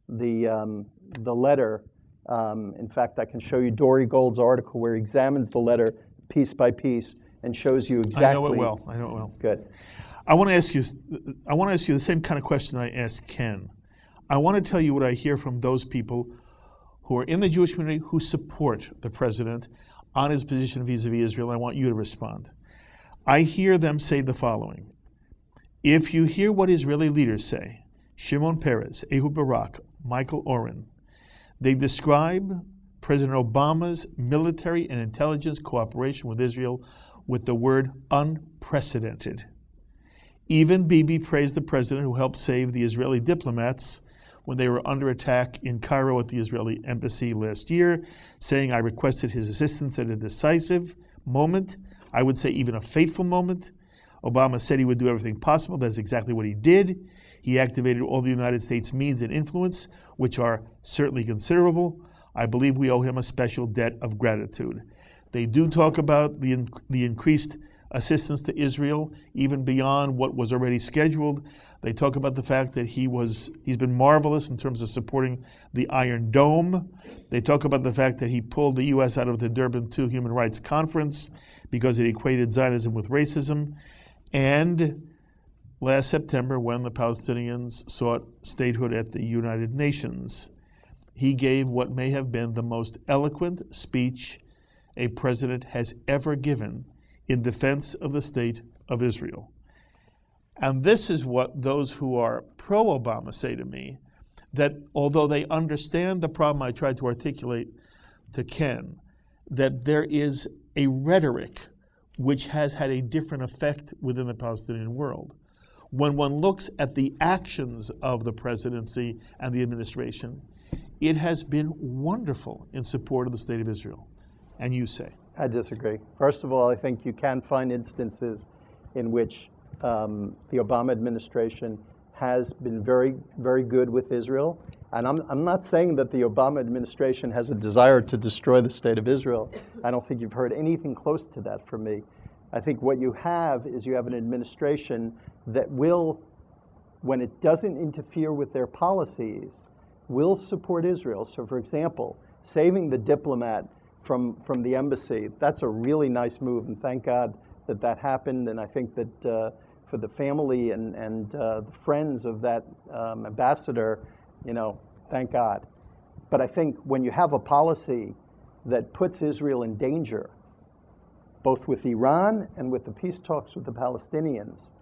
the letter, in fact, I can show you Dory Gold's article where he examines the letter piece by piece and shows you exactly. I know it well. Good. I want to ask you the same kind of question I asked Ken. I want to tell you what I hear from those people who are in the Jewish community who support the president on his position vis-a-vis Israel. I want you to respond. I hear them say the following. If you hear what Israeli leaders say, Shimon Peres, Ehud Barak, Michael Oren, they describe President Obama's military and intelligence cooperation with Israel with the word unprecedented. Even Bibi praised the president who helped save the Israeli diplomats when they were under attack in Cairo at the Israeli embassy last year, saying, "I requested his assistance at a decisive moment, I would say even a fateful moment." Obama said he would do everything possible. That's exactly what he did. He activated all the United States means and influence, which are certainly considerable. I believe we owe him a special debt of gratitude. They do talk about the increased assistance to Israel, even beyond what was already scheduled. They talk about the fact that he's been marvelous in terms of supporting the Iron Dome. They talk about the fact that he pulled the U.S. out of the Durban II Human Rights Conference because it equated Zionism with racism. And last September, when the Palestinians sought statehood at the United Nations, he gave what may have been the most eloquent speech a president has ever given in defense of the state of Israel. And this is what those who are pro-Obama say to me, that although they understand the problem I tried to articulate to Ken, that there is a rhetoric which has had a different effect within the Palestinian world. When one looks at the actions of the presidency and the administration, it has been wonderful in support of the state of Israel. And you say? I disagree. First of all, I think you can find instances in which the Obama administration has been very, very good with Israel. And I'm not saying that the Obama administration has a desire to destroy the state of Israel. I don't think you've heard anything close to that from me. I think what you have is you have an administration that will, when it doesn't interfere with their policies, will support Israel. So for example, saving the diplomat from the embassy, that's a really nice move, and thank God that that happened. And I think that for the family and the friends of that ambassador, thank God. But I think when you have a policy that puts Israel in danger, both with Iran and with the peace talks with the Palestinians,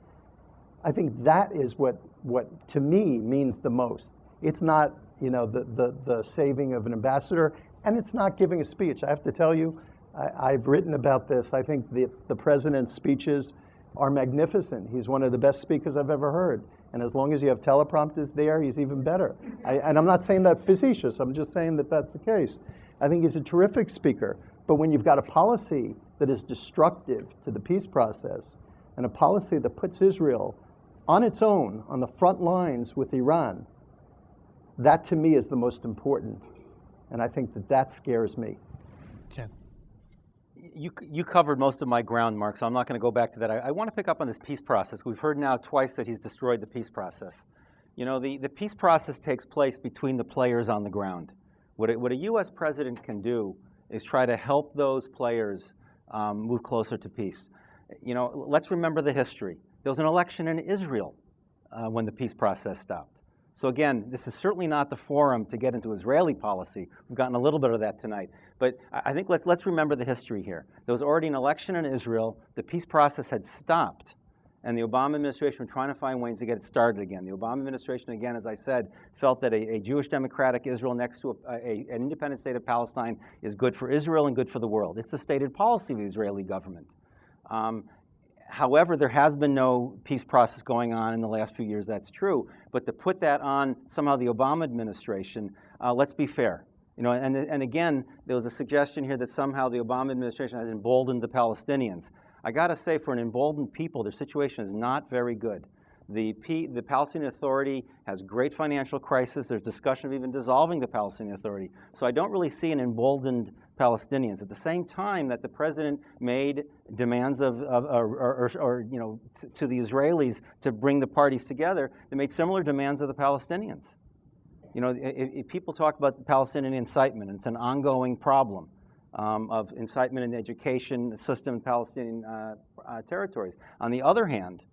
I think that is what to me means the most. It's not the saving of an ambassador, and it's not giving a speech. I have to tell you, I've written about this. I think the president's speeches are magnificent. He's one of the best speakers I've ever heard. And as long as you have teleprompters there, he's even better. And I'm not saying that facetious. I'm just saying that that's the case. I think he's a terrific speaker. But when you've got a policy that is destructive to the peace process and a policy that puts Israel on its own, on the front lines with Iran, that to me is the most important. And I think that scares me. Ken. You covered most of my ground, Mark, so I'm not going to go back to that. I want to pick up on this peace process. We've heard now twice that he's destroyed the peace process. The peace process takes place between the players on the ground. What a U.S. president can do is try to help those players move closer to peace. Let's remember the history. There was an election in Israel when the peace process stopped. So again, this is certainly not the forum to get into Israeli policy. We've gotten a little bit of that tonight. But I think let's remember the history here. There was already an election in Israel. The peace process had stopped. And the Obama administration was trying to find ways to get it started again. The Obama administration, again, as I said, felt that a Jewish democratic Israel next to an independent state of Palestine is good for Israel and good for the world. It's the stated policy of the Israeli government. However, there has been no peace process going on in the last few years, that's true. But to put that on somehow the Obama administration, let's be fair. And again, there was a suggestion here that somehow the Obama administration has emboldened the Palestinians. I got to say, for an emboldened people, their situation is not very good. The Palestinian Authority has great financial crisis. There's discussion of even dissolving the Palestinian Authority. So I don't really see an emboldened Palestinians. At the same time that the president made demands to the Israelis to bring the parties together, they made similar demands of the Palestinians. If people talk about the Palestinian incitement, it's an ongoing problem of incitement in the education system in Palestinian territories. On the other hand,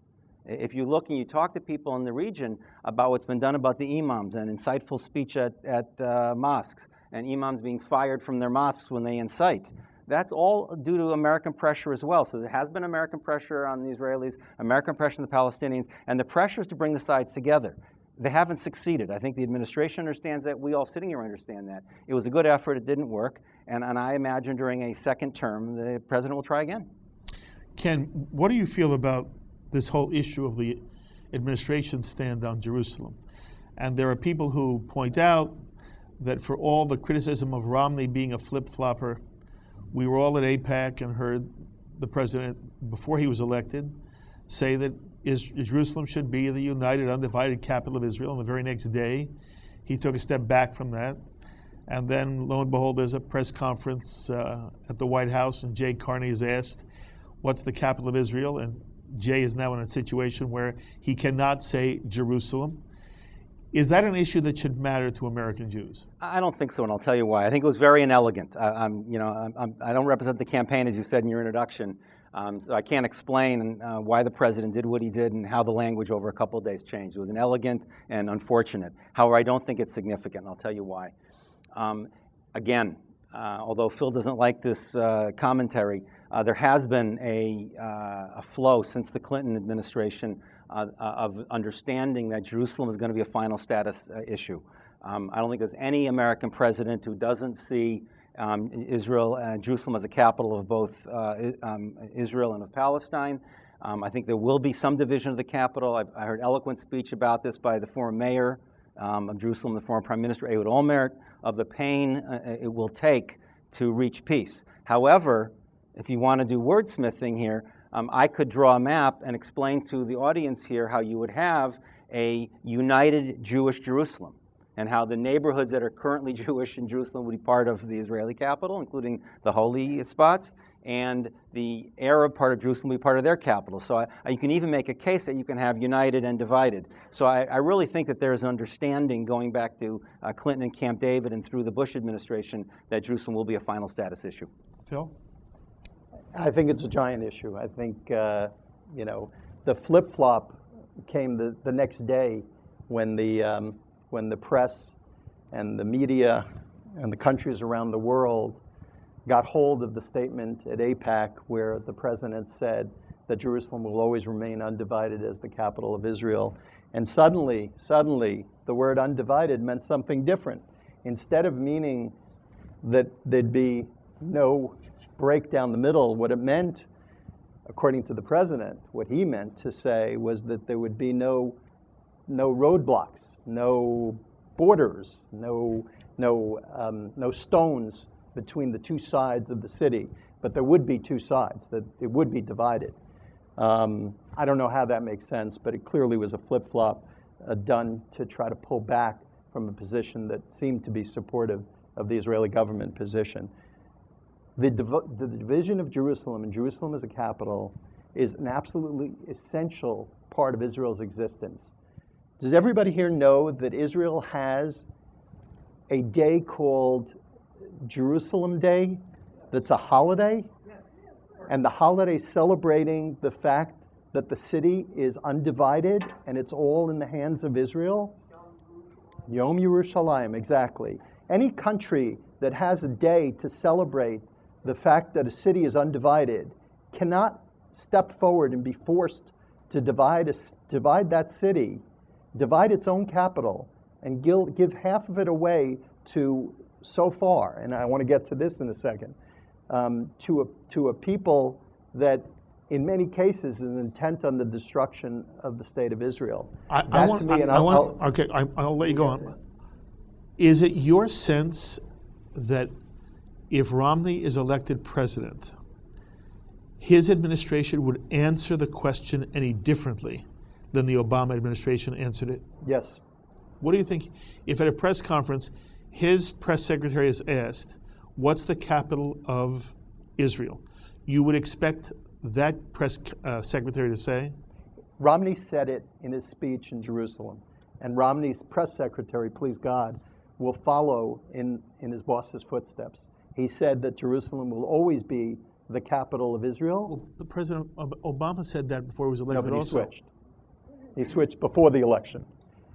if you look and you talk to people in the region about what's been done about the imams and insightful speech at mosques and imams being fired from their mosques when they incite, that's all due to American pressure as well. So there has been American pressure on the Israelis, American pressure on the Palestinians, and the pressure is to bring the sides together. They haven't succeeded. I think the administration understands that. We all sitting here understand that. It was a good effort. It didn't work. And I imagine during a second term, the president will try again. Ken, what do you feel about this whole issue of the administration's stand on Jerusalem? And there are people who point out that for all the criticism of Romney being a flip-flopper, we were all at AIPAC and heard the president, before he was elected, say that Jerusalem should be the united, undivided capital of Israel. And the very next day, he took a step back from that. And then, lo and behold, there's a press conference at the White House, and Jay Carney is asked, what's the capital of Israel? And Jay is now in a situation where he cannot say Jerusalem. Is that an issue that should matter to American Jews? I don't think so, and I'll tell you why. I think it was very inelegant. I don't represent the campaign, as you said in your introduction, so I can't explain why the president did what he did and how the language over a couple of days changed. It was inelegant and unfortunate. However, I don't think it's significant, and I'll tell you why. Again, although Phil doesn't like this commentary, there has been a flow since the Clinton administration of understanding that Jerusalem is going to be a final status issue. I don't think there's any American president who doesn't see Israel and Jerusalem as a capital of both Israel and of Palestine. I think there will be some division of the capital. I heard eloquent speech about this by the former mayor of Jerusalem, the former Prime Minister Ehud Olmert, of the pain it will take to reach peace. However, if you want to do wordsmithing here, I could draw a map and explain to the audience here how you would have a united Jewish Jerusalem, and how the neighborhoods that are currently Jewish in Jerusalem would be part of the Israeli capital, including the holy spots, and the Arab part of Jerusalem would be part of their capital. So you can even make a case that you can have united and divided. So I really think that there is an understanding going back to Clinton and Camp David and through the Bush administration that Jerusalem will be a final status issue. Phil? I think it's a giant issue. I think, the flip-flop came the next day when the press and the media and the countries around the world got hold of the statement at AIPAC where the president said that Jerusalem will always remain undivided as the capital of Israel. And suddenly, the word undivided meant something different. Instead of meaning that there'd be no break down the middle, what it meant, according to the president, what he meant to say was that there would be no roadblocks, no borders, no stones between the two sides of the city, but there would be two sides, that it would be divided. I don't know how that makes sense, but it clearly was a flip-flop done to try to pull back from a position that seemed to be supportive of the Israeli government position. The division of Jerusalem and Jerusalem as a capital is an absolutely essential part of Israel's existence. Does everybody here know that Israel has a day called Jerusalem Day that's a holiday? And the holiday celebrating the fact that the city is undivided and it's all in the hands of Israel? Yom Yerushalayim, exactly. Any country that has a day to celebrate the fact that a city is undivided cannot step forward and be forced to divide that city, divide its own capital, and give half of it away to, so far, and I want to get to this in a second, to a people that in many cases is intent on the destruction of the state of Israel. I'll let you go on. Is it your sense that if Romney is elected president, his administration would answer the question any differently than the Obama administration answered it? Yes. What do you think? If at a press conference, his press secretary is asked, what's the capital of Israel? You would expect that press secretary to say? Romney said it in his speech in Jerusalem. And Romney's press secretary, please God, will follow in his boss's footsteps. He said that Jerusalem will always be the capital of Israel. Well, the President Obama said that before he was elected. No, but he also switched. He switched before the election.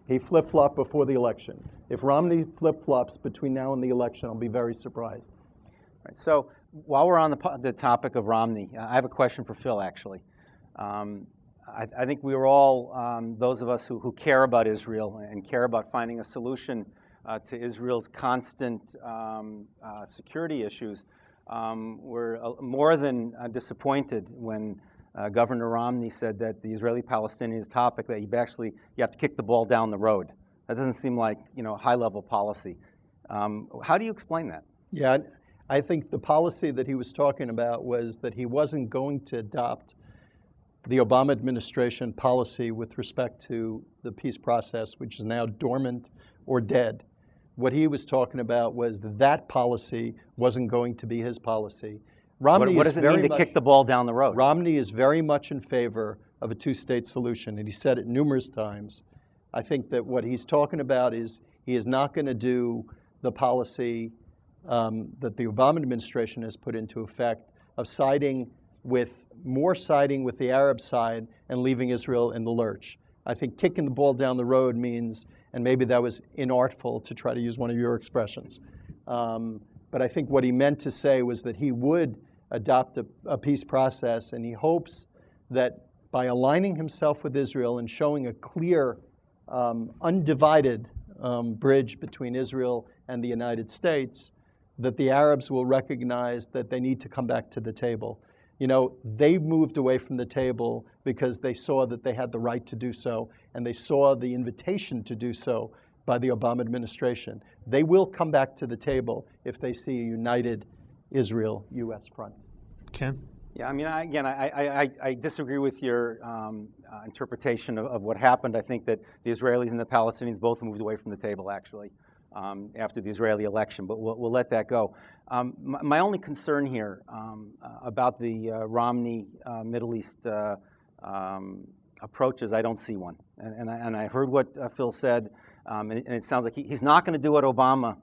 He flip-flopped before the election. If Romney flip-flops between now and the election, I'll be very surprised. Right. So while we're on the topic of Romney, I have a question for Phil, actually. I think we are all, those of us who care about Israel and care about finding a solution to Israel's constant security issues, were more than disappointed when Governor Romney said that the Israeli-Palestinians topic, that you have to kick the ball down the road. That doesn't seem like, high-level policy. How do you explain that? Yeah, I think the policy that he was talking about was that he wasn't going to adopt the Obama administration policy with respect to the peace process, which is now dormant or dead. What he was talking about was that policy wasn't going to be his policy. Romney What does it mean to kick the ball down the road? Romney is very much in favor of a two-state solution, and he said it numerous times. I think that what he's talking about is he is not going to do the policy that the Obama administration has put into effect of siding with the Arab side and leaving Israel in the lurch. I think kicking the ball down the road means, and maybe that was inartful to try to use one of your expressions, but I think what he meant to say was that he would adopt a peace process, and he hopes that by aligning himself with Israel and showing a clear, undivided bridge between Israel and the United States, that the Arabs will recognize that they need to come back to the table. They moved away from the table because they saw that they had the right to do so, and they saw the invitation to do so by the Obama administration. They will come back to the table if they see a united Israel-U.S. front. Ken? Yeah, I disagree with your interpretation of what happened. I think that the Israelis and the Palestinians both moved away from the table, actually, after the Israeli election, but we'll let that go. My only concern here about the Romney Middle East approach is I don't see one. And I heard what Phil said, and it sounds like he's not going to do what Obama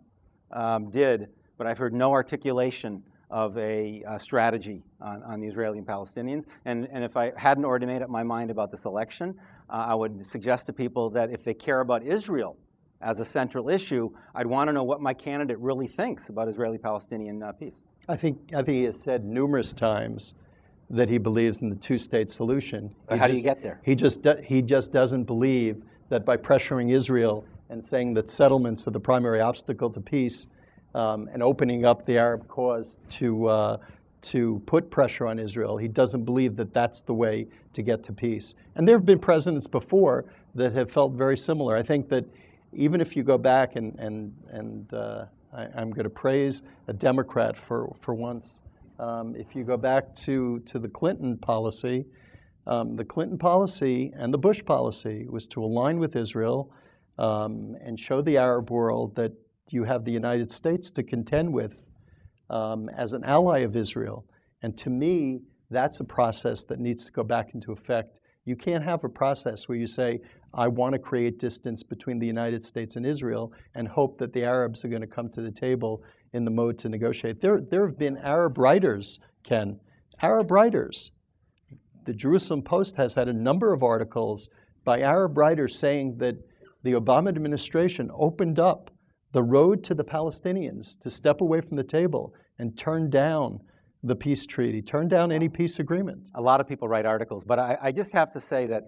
did, but I've heard no articulation of a strategy on the Israeli and Palestinians. And if I hadn't already made up my mind about this election, I would suggest to people that if they care about Israel as a central issue, I'd want to know what my candidate really thinks about Israeli-Palestinian peace. I think he has said numerous times that he believes in the two-state solution. But how do you get there? He just doesn't believe that by pressuring Israel and saying that settlements are the primary obstacle to peace, and opening up the Arab cause to put pressure on Israel, he doesn't believe that that's the way to get to peace. And there have been presidents before that have felt very similar. I think that even if you go back and I'm going to praise a Democrat for once. If you go back to the Clinton policy and the Bush policy was to align with Israel and show the Arab world that you have the United States to contend with as an ally of Israel. And to me, that's a process that needs to go back into effect. You can't have a process where you say, I want to create distance between the United States and Israel and hope that the Arabs are going to come to the table in the mode to negotiate. There have been Arab writers, Ken, Arab writers. The Jerusalem Post has had a number of articles by Arab writers saying that the Obama administration opened up the road to the Palestinians to step away from the table and turn down the peace treaty, turn down any peace agreement. A lot of people write articles, but I just have to say that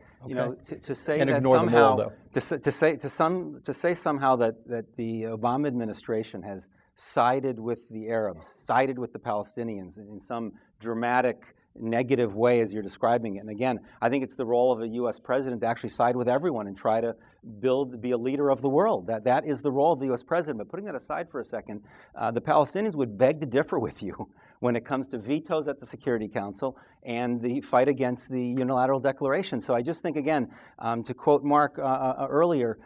to say and that somehow to say somehow that the Obama administration has sided with the Arabs, sided with the Palestinians in some dramatic negative way as you're describing it. And again, I think it's the role of a U.S. president to actually side with everyone and try to be a leader of the world. That is the role of the U.S. president. But putting that aside for a second, the Palestinians would beg to differ with you when it comes to vetoes at the Security Council and the fight against the unilateral declaration. So I just think, again, to quote Mark earlier,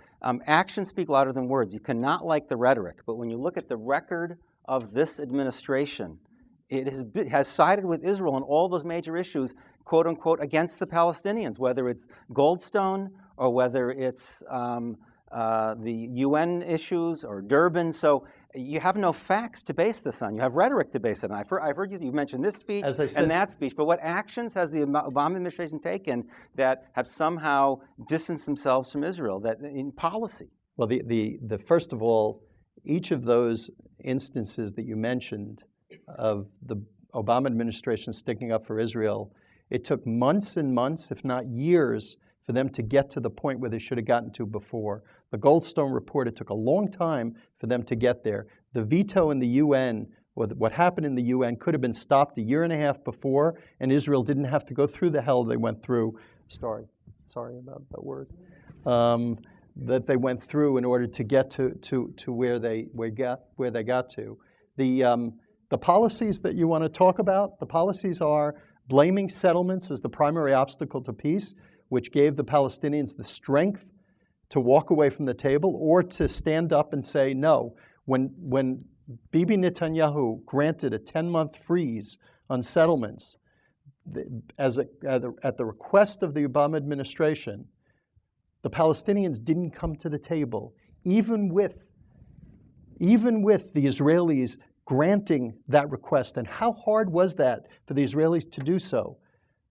actions speak louder than words. You cannot like the rhetoric, but when you look at the record of this administration, it has sided with Israel on all those major issues, quote unquote, against the Palestinians, whether it's Goldstone or whether it's the UN issues or Durban. So you have no facts to base this on. You have rhetoric to base it on. I've heard you mentioned this speech and that speech, but what actions has the Obama administration taken that have somehow distanced themselves from Israel that in policy? Well, the first of all, each of those instances that you mentioned of the Obama administration sticking up for Israel, it took months and months, if not years, for them to get to the point where they should have gotten to before. The Goldstone report, it took a long time for them to get there. The veto in the UN, or what happened in the UN, could have been stopped a year and a half before, and Israel didn't have to go through the hell they went through. Sorry about that word. that they went through in order to get to where they got to. The policies that you want to talk about, the policies are blaming settlements as the primary obstacle to peace, which gave the Palestinians the strength to walk away from the table or to stand up and say no. When Bibi Netanyahu granted a 10-month freeze on settlements at the request of the Obama administration, the Palestinians didn't come to the table, even with the Israelis granting that request. And how hard was that for the Israelis to do so?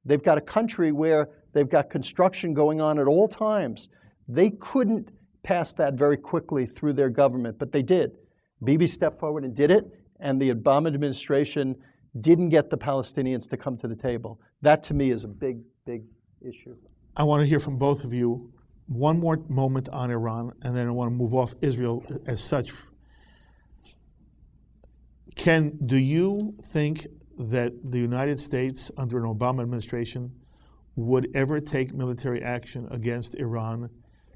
They've got a country where they've got construction going on at all times. They couldn't pass that very quickly through their government, but they did. Bibi stepped forward and did it, and the Obama administration didn't get the Palestinians to come to the table. That, to me, is a big, big issue. I want to hear from both of you. One more moment on Iran, and then I want to move off Israel as such. Ken, do you think that the United States under an Obama administration would ever take military action against Iran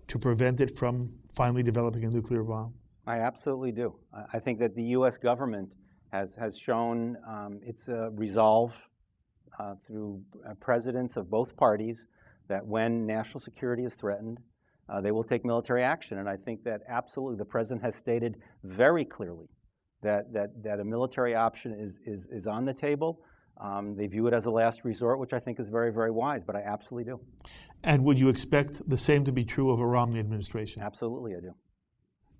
to prevent it from finally developing a nuclear bomb? I absolutely do. I think that the U.S. government has shown its resolve through presidents of both parties that when national security is threatened, they will take military action. And I think that absolutely the president has stated very clearly that a military option is on the table. They view it as a last resort, which I think is very, very wise, but I absolutely do. And would you expect the same to be true of a Romney administration? Absolutely, I do.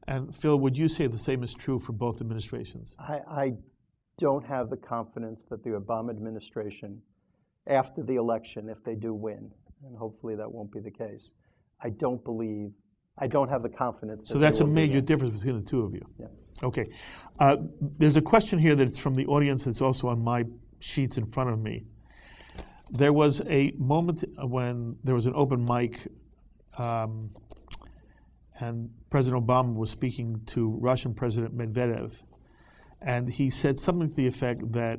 And Phil, would you say the same is true for both administrations? I don't have the confidence that the Obama administration, after the election, if they do win, and hopefully that won't be the case, I don't have the confidence that So that's they a will major do that. difference between the two of you. Yeah. Okay. There's a question here that's from the audience that's also on my sheets in front of me. There was a moment when there was an open mic and President Obama was speaking to Russian President Medvedev, and he said something to the effect that,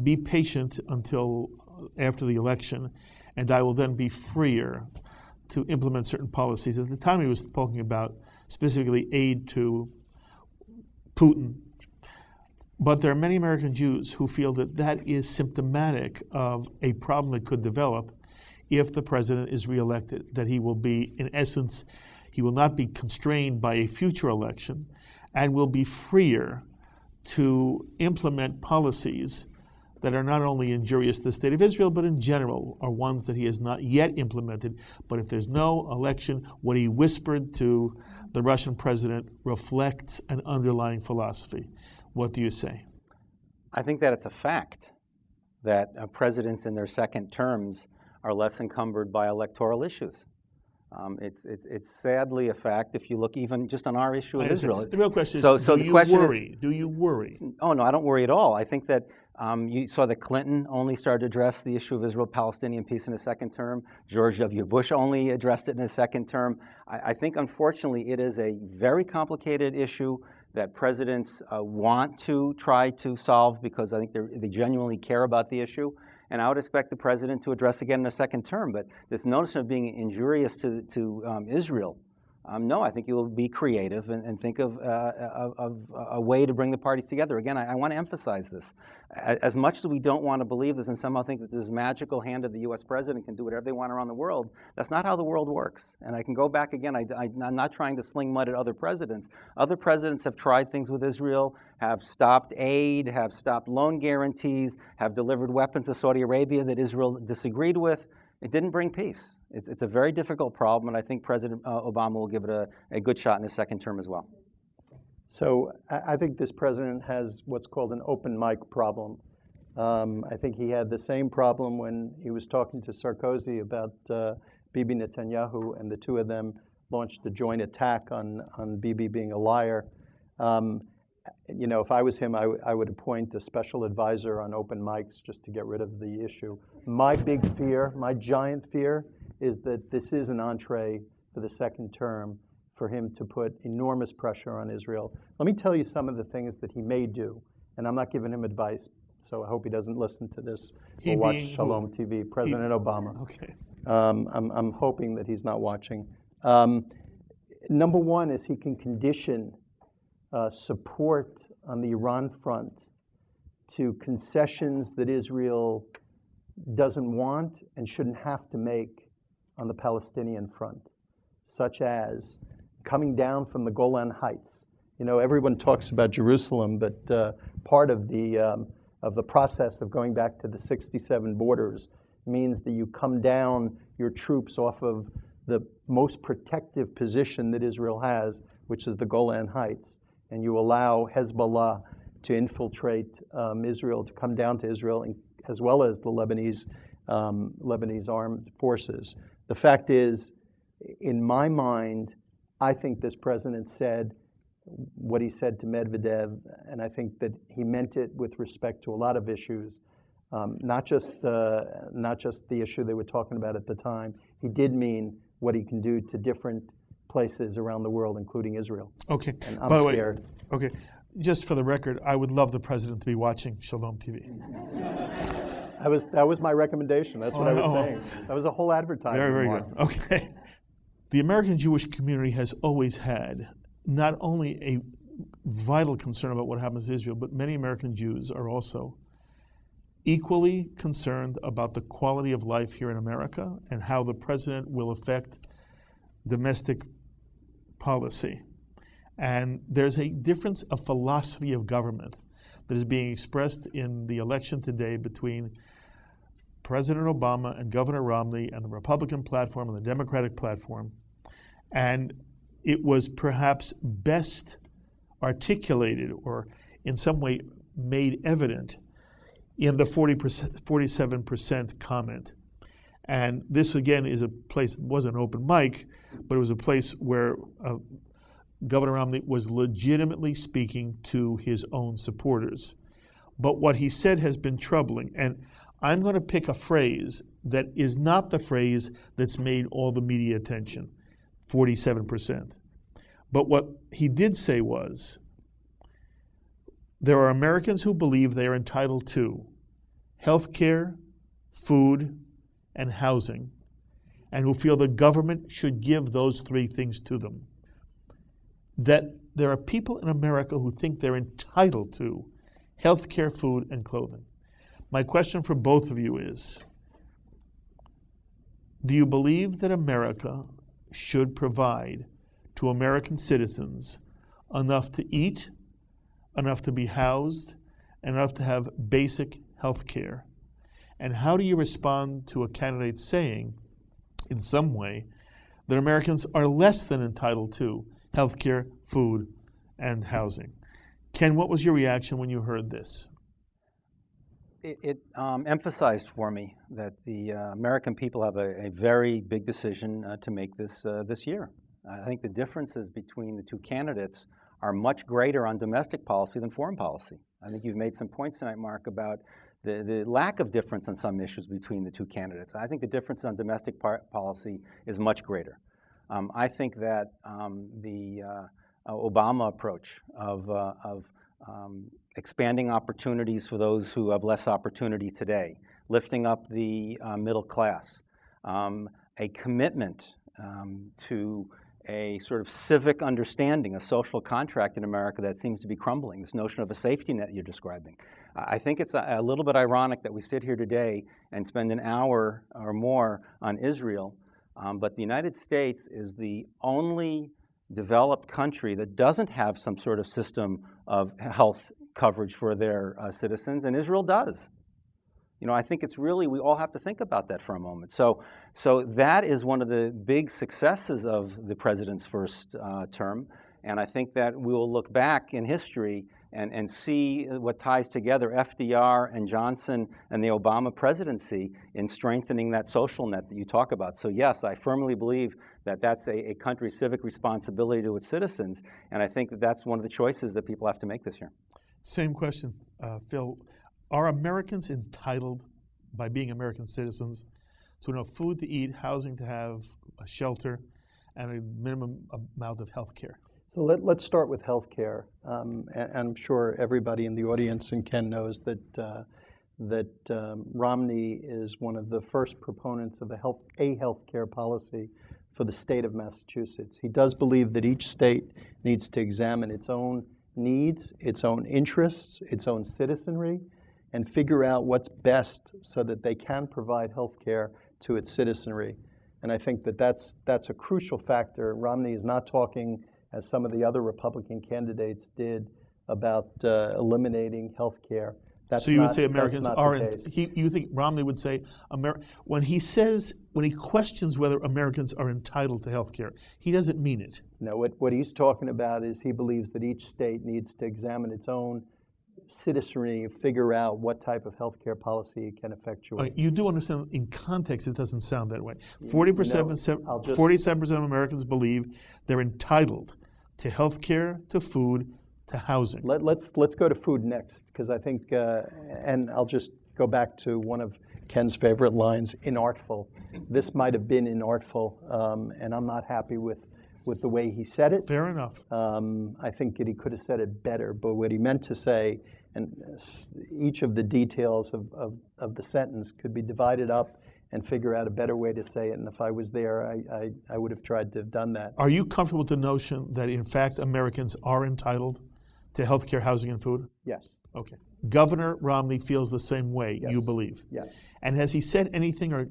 be patient until after the election, and I will then be freer to implement certain policies. At the time he was talking about specifically aid to Putin. But there are many American Jews who feel that that is symptomatic of a problem that could develop if the president is reelected, that he will be, in essence, he will not be constrained by a future election and will be freer to implement policies that are not only injurious to the state of Israel, but in general are ones that he has not yet implemented. But if there's no election, what he whispered to the Russian president reflects an underlying philosophy. What do you say? I think that it's a fact that presidents in their second terms are less encumbered by electoral issues. It's sadly a fact if you look even just on our issue in Israel. The real question is, do you worry? Oh, no, I don't worry at all. I think that you saw that Clinton only started to address the issue of Israel-Palestinian peace in his second term. George W. Bush only addressed it in his second term. I think, unfortunately, it is a very complicated issue that presidents want to try to solve because I think they genuinely care about the issue. And I would expect the president to address again in a second term. But this notion of being injurious to Israel, no, I think you will be creative and think of a way to bring the parties together. Again, I want to emphasize this. As much as we don't want to believe this and somehow think that this magical hand of the U.S. president can do whatever they want around the world, that's not how the world works. And I can go back again. I'm not trying to sling mud at other presidents. Other presidents have tried things with Israel, have stopped aid, have stopped loan guarantees, have delivered weapons to Saudi Arabia that Israel disagreed with. It didn't bring peace. It's a very difficult problem, and I think President Obama will give it a good shot in his second term as well. So I think this president has what's called an open mic problem. I think he had the same problem when he was talking to Sarkozy about Bibi Netanyahu, and the two of them launched a joint attack on Bibi being a liar. You know, if I was him, I would appoint a special advisor on open mics just to get rid of the issue. My big fear, my giant fear, is that this is an entree for the second term for him to put enormous pressure on Israel. Let me tell you some of the things that he may do, and I'm not giving him advice, so I hope he doesn't listen to this or watch Shalom TV. President Obama. Okay. I'm hoping that he's not watching. Number one is he can condition support on the Iran front to concessions that Israel doesn't want and shouldn't have to make on the Palestinian front, such as coming down from the Golan Heights. You know, everyone talks about Jerusalem, but part of the process of going back to the 67 borders means that you come down your troops off of the most protective position that Israel has, which is the Golan Heights, and you allow Hezbollah to infiltrate Israel, to come down to Israel, as well as the Lebanese armed forces. The fact is, in my mind, I think this president said what he said to Medvedev, and I think that he meant it with respect to a lot of issues, not just the issue they were talking about at the time. He did mean what he can do to different places around the world, including Israel. Okay. And I'm By the scared. way, okay. Just for the record, I would love the president to be watching Shalom TV. That was my recommendation. That's what I was saying. That was a whole advertising. Very, very mark. good. Okay. The American Jewish community has always had not only a vital concern about what happens to Israel, but many American Jews are also equally concerned about the quality of life here in America and how the president will affect domestic policy. And there's a difference of philosophy of government that is being expressed in the election today between President Obama and Governor Romney and the Republican platform and the Democratic platform. And it was perhaps best articulated or in some way made evident in the 47% comment. And this again is a place, it was an open mic, but it was a place where Governor Romney was legitimately speaking to his own supporters. But what he said has been troubling. And I'm going to pick a phrase that is not the phrase that's made all the media attention, 47%. But what he did say was, there are Americans who believe they are entitled to health care, food, and housing, and who feel the government should give those three things to them. That there are people in America who think they're entitled to health care, food, and clothing. My question for both of you is, do you believe that America should provide to American citizens enough to eat, enough to be housed, and enough to have basic health care? And how do you respond to a candidate saying, in some way, that Americans are less than entitled to health care, food, and housing? Ken, what was your reaction when you heard this? It emphasized for me that the American people have a very big decision to make this year. I think the differences between the two candidates are much greater on domestic policy than foreign policy. I think you've made some points tonight, Mark, about the lack of difference on some issues between the two candidates. I think the difference on domestic policy is much greater. I think that the Obama approach of expanding opportunities for those who have less opportunity today, lifting up the middle class, a commitment to a sort of civic understanding, a social contract in America that seems to be crumbling, this notion of a safety net you're describing. I think it's a little bit ironic that we sit here today and spend an hour or more on Israel, but the United States is the only developed country that doesn't have some sort of system of health coverage for their citizens, and Israel does. You know, I think it's really, we all have to think about that for a moment. So that is one of the big successes of the president's first term, and I think that we will look back in history and see what ties together FDR and Johnson and the Obama presidency in strengthening that social net that you talk about. So yes, I firmly believe that that's a country's civic responsibility to its citizens, and I think that that's one of the choices that people have to make this year. Same question, Phil. Are Americans entitled, by being American citizens, to enough food to eat, housing to have, a shelter, and a minimum amount of health care? So let's start with health care. And I'm sure everybody in the audience and Ken knows that Romney is one of the first proponents of a health care policy for the state of Massachusetts. He does believe that each state needs to examine its own needs, its own interests, its own citizenry, and figure out what's best so that they can provide health care to its citizenry. And I think that that's a crucial factor. Romney is not talking, as some of the other Republican candidates did, about eliminating health care. So you would say Americans aren't. You think Romney would say when he questions whether Americans are entitled to health care, he doesn't mean it. No, what he's talking about is he believes that each state needs to examine its own citizenry, figure out what type of health care policy it can effectuate. You do understand, in context, it doesn't sound that way. 47% of Americans believe they're entitled to health care, to food, to housing. Let's go to food next, because I think, and I'll just go back to one of Ken's favorite lines, inartful. This might have been inartful, and I'm not happy with the way he said it. Fair enough. I think that he could have said it better, but what he meant to say, and each of the details of the sentence could be divided up and figure out a better way to say it. And if I was there, I would have tried to have done that. Are you comfortable with the notion that, in fact, Americans are entitled to health care, housing, and food? Yes. Okay. Governor Romney feels the same way, Yes. you believe? Yes. And has he said anything or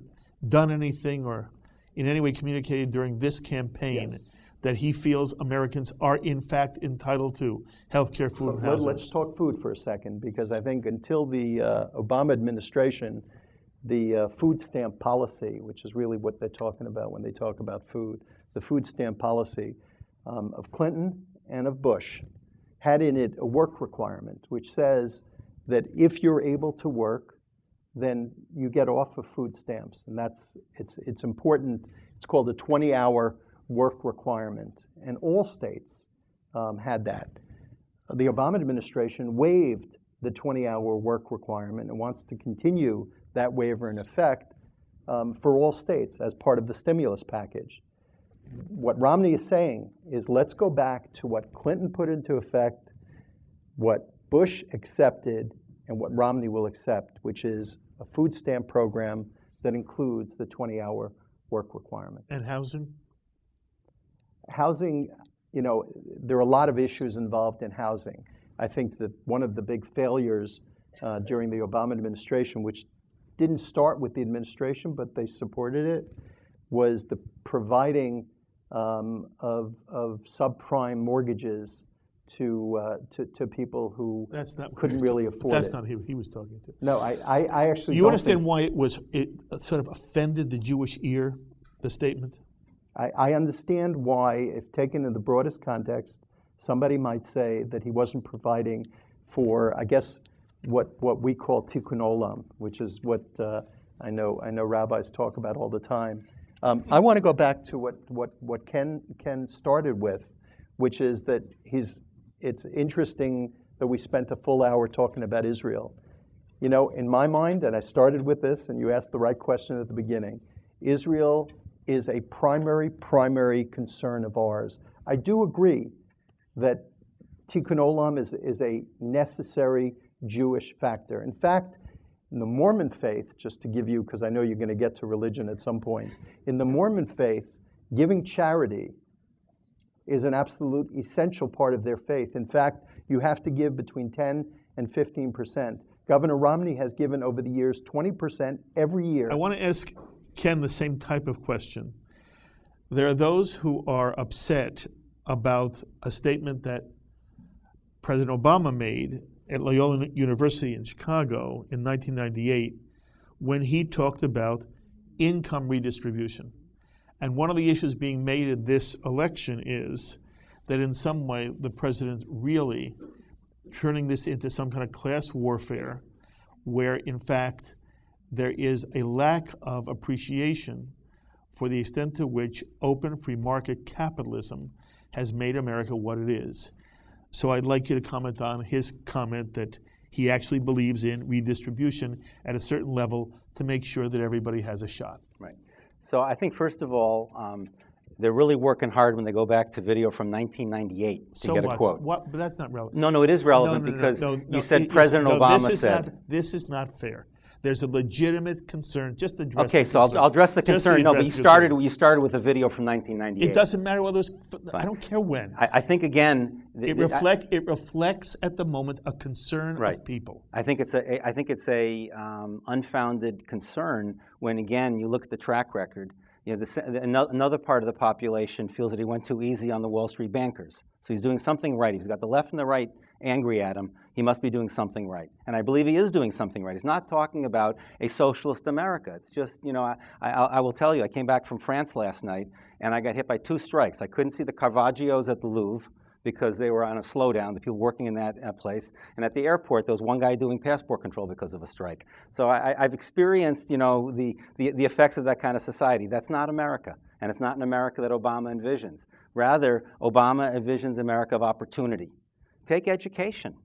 done anything or in any way communicated during this campaign that he feels Americans are in fact entitled to health care, food, and housing? Let's talk food for a second, because I think until the Obama administration, the food stamp policy, which is really what they're talking about when they talk about food, the food stamp policy of Clinton and of Bush had in it a work requirement, which says that if you're able to work, then you get off of food stamps. And it's important. It's called a 20-hour work requirement. And all states had that. The Obama administration waived the 20-hour work requirement and wants to continue that waiver in effect for all states as part of the stimulus package. What Romney is saying is, let's go back to what Clinton put into effect, what Bush accepted, and what Romney will accept, which is a food stamp program that includes the 20-hour work requirement. And housing? Housing, there are a lot of issues involved in housing. I think that one of the big failures during the Obama administration, which didn't start with the administration, but they supported it, was the providing of subprime mortgages to people who couldn't really afford it. That's not who he was talking to. No, I actually. You understand why it sort of offended the Jewish ear, the statement? I understand why, if taken in the broadest context, somebody might say that he wasn't providing for, I guess, what we call tikkun olam, which is what I know rabbis talk about all the time. I want to go back to what Ken started with, which is that it's interesting that we spent a full hour talking about Israel. In my mind, and I started with this, and you asked the right question at the beginning, Israel is a primary concern of ours. I do agree that tikkun olam is a necessary Jewish factor. In fact, in the Mormon faith, just to give you, because I know you're going to get to religion at some point, in the Mormon faith, giving charity is an absolute essential part of their faith. In fact, you have to give between 10 and 15%. Governor Romney has given over the years 20% every year. I want to ask Ken the same type of question. There are those who are upset about a statement that President Obama made at Loyola University in Chicago in 1998 when he talked about income redistribution. And one of the issues being made in this election is that in some way the president really turning this into some kind of class warfare where in fact there is a lack of appreciation for the extent to which open free market capitalism has made America what it is. So I'd like you to comment on his comment that he actually believes in redistribution at a certain level to make sure that everybody has a shot. Right. So I think, first of all, they're really working hard when they go back to video from 1998 to get a quote. But that's not relevant. No, it is relevant because you said President Obama said. This is not fair. There's a legitimate concern. Just address Okay, the so concern. I'll address the Just concern. No, but address the concern. you started with a video from 1998. It doesn't matter whether it's. I don't care when. I think again. It reflects at the moment a concern of people. I think it's a unfounded concern when again you look at the track record. You know, another part of the population feels that he went too easy on the Wall Street bankers. So he's doing something right. He's got the left and the right angry at him. He must be doing something right. And I believe he is doing something right. He's not talking about a socialist America. It's just, you know, I will tell you, I came back from France last night and I got hit by 2 strikes. I couldn't see the Caravaggio's at the Louvre because they were on a slowdown, the people working in that place. And at the airport, there was one guy doing passport control because of a strike. So I've experienced, you know, the effects of that kind of society. That's not America. And it's not an America that Obama envisions. Rather, Obama envisions America of opportunity. Take education.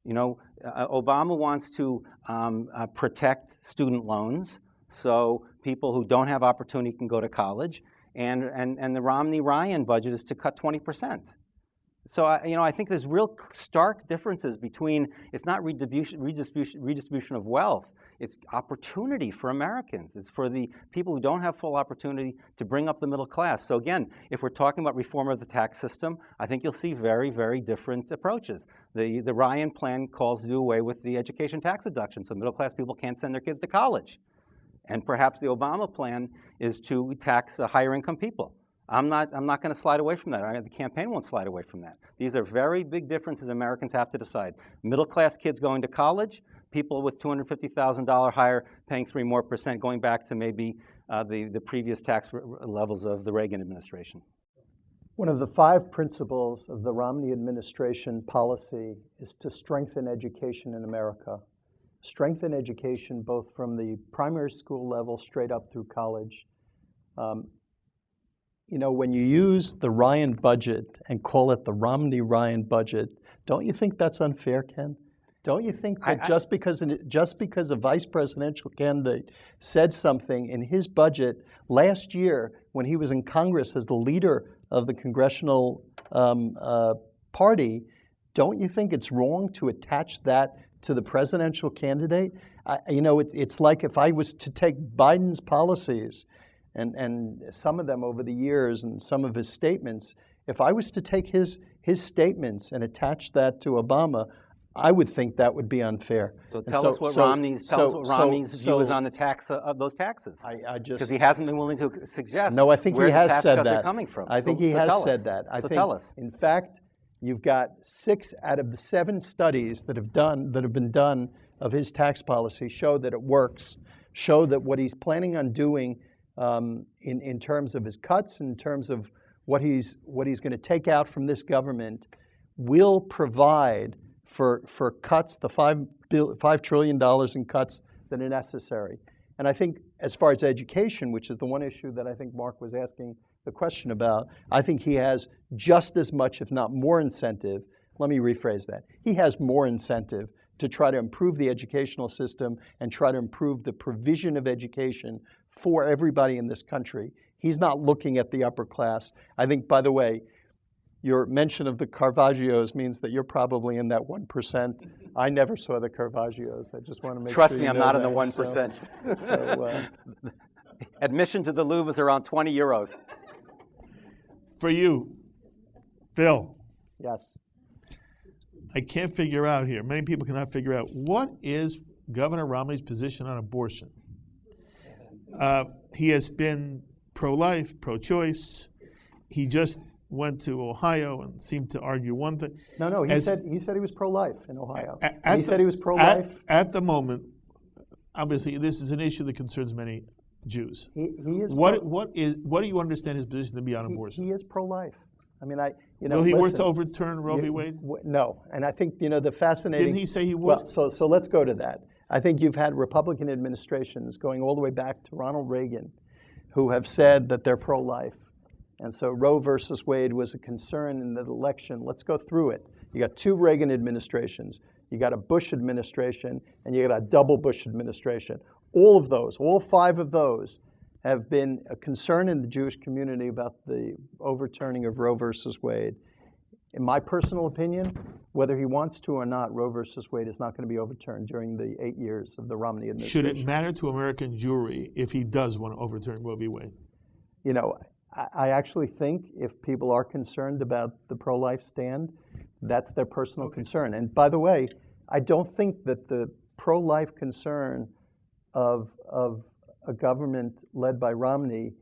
You know, Obama wants to protect student loans so people who don't have opportunity can go to college. And the Romney-Ryan budget is to cut 20%. So, you know, I think there's real stark differences between, it's not redistribution of wealth, it's opportunity for Americans. It's for the people who don't have full opportunity to bring up the middle class. So again, if we're talking about reform of the tax system, I think you'll see very, very different approaches. The Ryan plan calls to do away with the education tax deduction, so middle class people can't send their kids to college. And perhaps the Obama plan is to tax higher income people. I'm not going to slide away from that. The campaign won't slide away from that. These are very big differences Americans have to decide. Middle class kids going to college, people with $250,000 higher paying 3% more, going back to maybe the previous tax levels of the Reagan administration. One of the 5 principles of the Romney administration policy is to strengthen education in America. Strengthen education both from the primary school level straight up through college. You know, when you use the Ryan budget and call it the Romney-Ryan budget, don't you think that's unfair, Ken? Don't you think that just because a vice presidential candidate said something in his budget last year when he was in Congress as the leader of the congressional party, don't you think it's wrong to attach that to the presidential candidate? You know, it's like if I was to take Biden's policies and some of them over the years and some of his statements, if I was to take his statements and attach that to Obama, I would think that would be unfair. So tell us what Romney's view is on the tax of those taxes. Because he hasn't been willing to suggest no, I think where he has the tax said cuts that. are coming from. I think he has said that. I think, tell us. In fact, you've got 6 out of the 7 studies that have been done of his tax policy show that it works, show that what he's planning on doing in terms of his cuts, in terms of what he's going to take out from this government, will provide for cuts, the $5 trillion in cuts that are necessary. And I think as far as education, which is the one issue that I think Mark was asking the question about, I think he has just as much, if not more incentive. Let me rephrase that. He has more incentive to try to improve the educational system and try to improve the provision of education for everybody in this country. He's not looking at the upper class. I think, by the way, your mention of the Caravaggio's means that you're probably in that 1%. I never saw the Caravaggio's. I just want to make Trust sure me, you I'm know not in that. the 1%. Admission to the Louvre is around 20 euros. For you, Phil. Yes. I can't figure out here. Many people cannot figure out what is Governor Romney's position on abortion. He has been pro-life, pro-choice. He just went to Ohio and seemed to argue one thing. No. He said he was pro-life in Ohio. He said he was pro-life. At the moment, obviously, this is an issue that concerns many Jews. He is. What do you understand his position to be on abortion? He is pro-life. I mean, will he work to overturn Roe v. Wade? No, and I think the fascinating. Didn't he say he would? Well, so let's go to that. I think you've had Republican administrations going all the way back to Ronald Reagan, who have said that they're pro-life, and so Roe versus Wade was a concern in the election. Let's go through it. You got 2 Reagan administrations, you got a Bush administration, and you got a double Bush administration. All 5 of those, have been a concern in the Jewish community about the overturning of Roe versus Wade. in my personal opinion, whether he wants to or not, Roe versus Wade is not going to be overturned during the 8 years of the Romney administration. Should it matter to American Jewry if he does want to overturn Roe v. Wade? You know, I actually think if people are concerned about the pro-life stand, that's their personal concern. And by the way, I don't think that the pro-life concern of a government led by Romney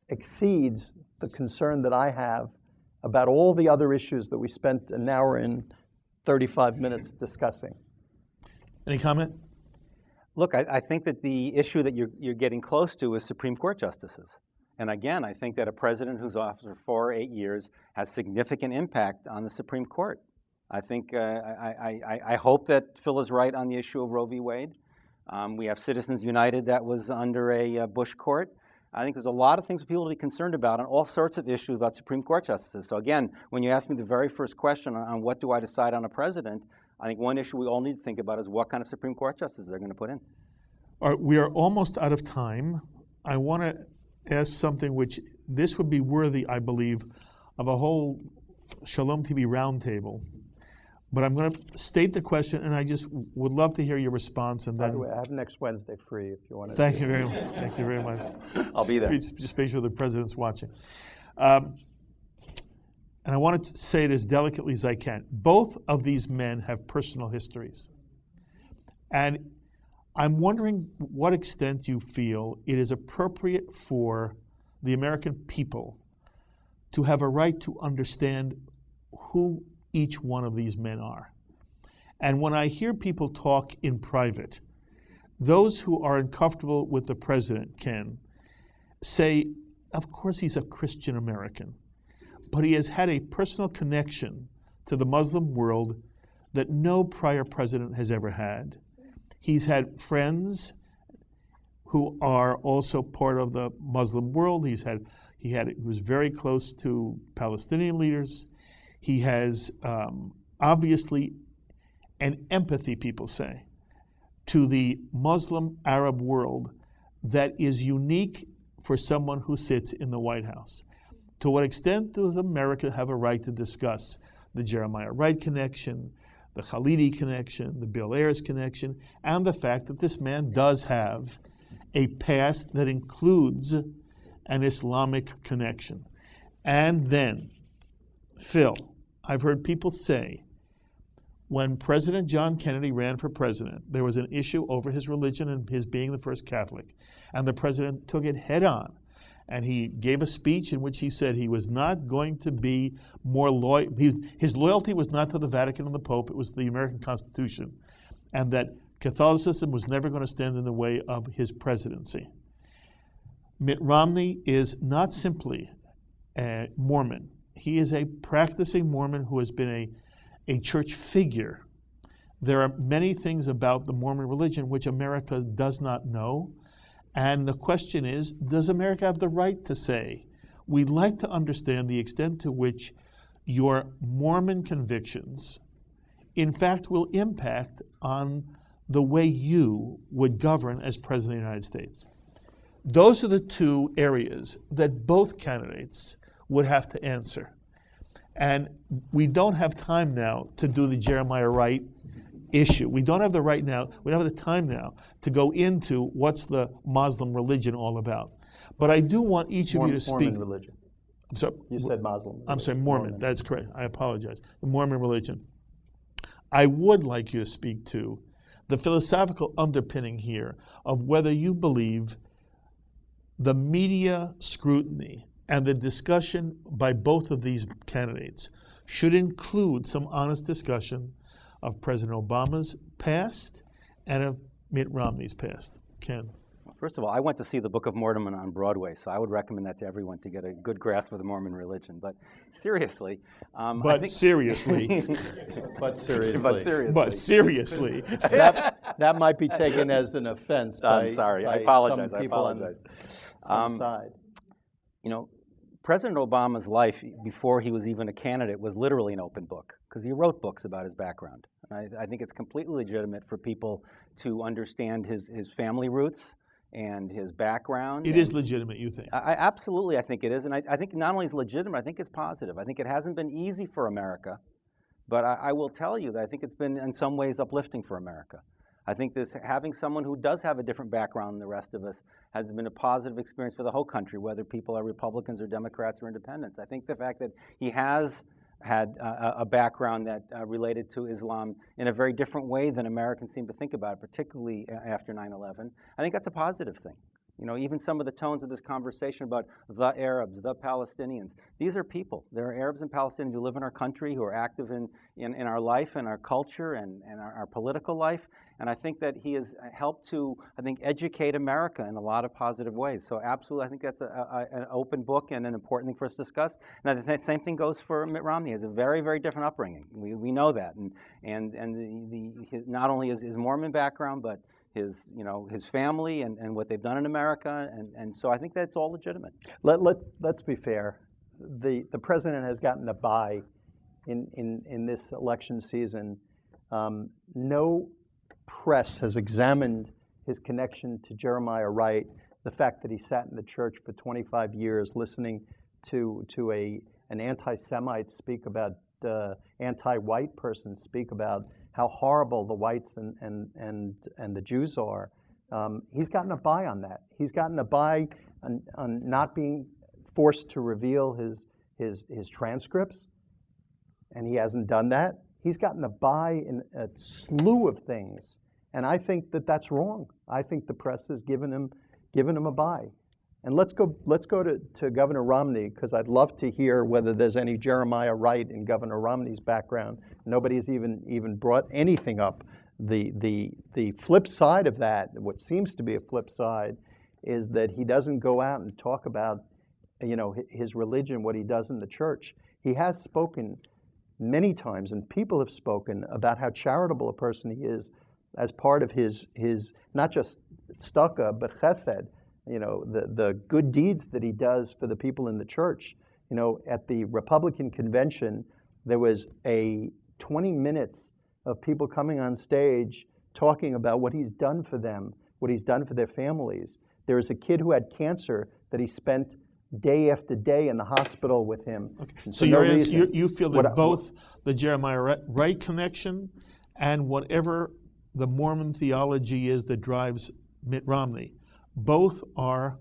exceeds the concern that I have about all the other issues that we spent an hour and 35 minutes discussing. Any comment? Look, I think that the issue that you're getting close to is Supreme Court justices. And again, I think that a president who's office for 4 or 8 years has significant impact on the Supreme Court. I think, I hope that Phil is right on the issue of Roe v. Wade. We have Citizens United that was under a Bush court. I think there's a lot of things for people to be concerned about on all sorts of issues about Supreme Court justices. So again, when you ask me the very first question on what do I decide on a president, I think one issue we all need to think about is what kind of Supreme Court justices they're going to put in. All right, we are almost out of time. I want to ask something which this would be worthy, I believe, of a whole Shalom TV roundtable. But I'm going to state the question, and I just would love to hear your response. And By then, the way, I have next Wednesday free if you want to. thank you very much. Thank you very much. I'll be there. Just make sure the president's watching. And I want to say it as delicately as I can. Both of these men have personal histories. And I'm wondering what extent you feel it is appropriate for the American people to have a right to understand who each one of these men are. And when I hear people talk in private, those who are uncomfortable with the president can say, of course he's a Christian American, but he has had a personal connection to the Muslim world that no prior president has ever had. He's had friends who are also part of the Muslim world. He was very close to Palestinian leaders. He has obviously an empathy, people say, to the Muslim Arab world that is unique for someone who sits in the White House. To what extent does America have a right to discuss the Jeremiah Wright connection, the Khalidi connection, the Bill Ayers connection, and the fact that this man does have a past that includes an Islamic connection? And then, Phil, I've heard people say when President John Kennedy ran for president, there was an issue over his religion and his being the first Catholic. And the president took it head on. And he gave a speech in which he said he was not going to be more loyal. His loyalty was not to the Vatican and the Pope, it was the American Constitution. And that Catholicism was never going to stand in the way of his presidency. Mitt Romney is not simply a Mormon. He is a practicing Mormon who has been a church figure. There are many things about the Mormon religion which America does not know. And the question is, does America have the right to say, we'd like to understand the extent to which your Mormon convictions, in fact, will impact on the way you would govern as President of the United States? Those are the two areas that both candidates would have to answer. And we don't have time now to do the Jeremiah Wright issue. We don't have the right now, we don't have the time now to go into what's the Muslim religion all about. But I do want each of you to speak. Mormon religion. I'm sorry. You said Muslim. I'm sorry, Mormon. That's correct. I apologize. The Mormon religion. I would like you to speak to the philosophical underpinning here of whether you believe the media scrutiny and the discussion by both of these candidates should include some honest discussion of President Obama's past and of Mitt Romney's past. Ken. First of all, I went to see the Book of Mormon on Broadway, so I would recommend that to everyone to get a good grasp of the Mormon religion. But seriously, seriously. But seriously. But seriously. That might be taken as an offense by, I'm sorry. by I apologize. some I people apologize. on some side. You know, President Obama's life before he was even a candidate was literally an open book because he wrote books about his background. And I think it's completely legitimate for people to understand his family roots and his background. It is legitimate, you think? Absolutely, I think it is. And I think not only is it legitimate, I think it's positive. I think it hasn't been easy for America, but I will tell you that I think it's been in some ways uplifting for America. I think having someone who does have a different background than the rest of us has been a positive experience for the whole country, whether people are Republicans or Democrats or independents. I think the fact that he has had a background that related to Islam in a very different way than Americans seem to think about it, particularly after 9/11, I think that's a positive thing. You know, even some of the tones of this conversation about the Arabs, the Palestinians, these are people. There are Arabs and Palestinians who live in our country, who are active in our life and our culture and our political life. And I think that he has helped to, educate America in a lot of positive ways. So absolutely, I think that's an open book and an important thing for us to discuss. And the same thing goes for Mitt Romney. He has a very, very different upbringing. We know that. And not only his Mormon background, but his family and what they've done in America, and so I think that's all legitimate. Let's be fair. The president has gotten a bye in this election season. No press has examined his connection to Jeremiah Wright, the fact that he sat in the church for 25 years listening to an anti-Semite speak about anti-white person speak about how horrible the whites and the Jews are. He's gotten a bye on that. He's gotten a bye on not being forced to reveal his transcripts, and he hasn't done that. He's gotten a bye in a slew of things, and I think that that's wrong. I think the press has given him a bye. And let's go to Governor Romney, because I'd love to hear whether there's any Jeremiah Wright in Governor Romney's background. Nobody's even brought anything up. The flip side of that, what seems to be a flip side, is that he doesn't go out and talk about, his religion, what he does in the church. He has spoken many times, and people have spoken about how charitable a person he is as part of his not just tzedakah, but chesed. The good deeds that he does for the people in the church. At the Republican convention, there was 20 minutes of people coming on stage talking about what he's done for them, what he's done for their families. There was a kid who had cancer that he spent day after day in the hospital with him. Okay. So you feel that both the Jeremiah Wright connection and whatever the Mormon theology is that drives Mitt Romney, both are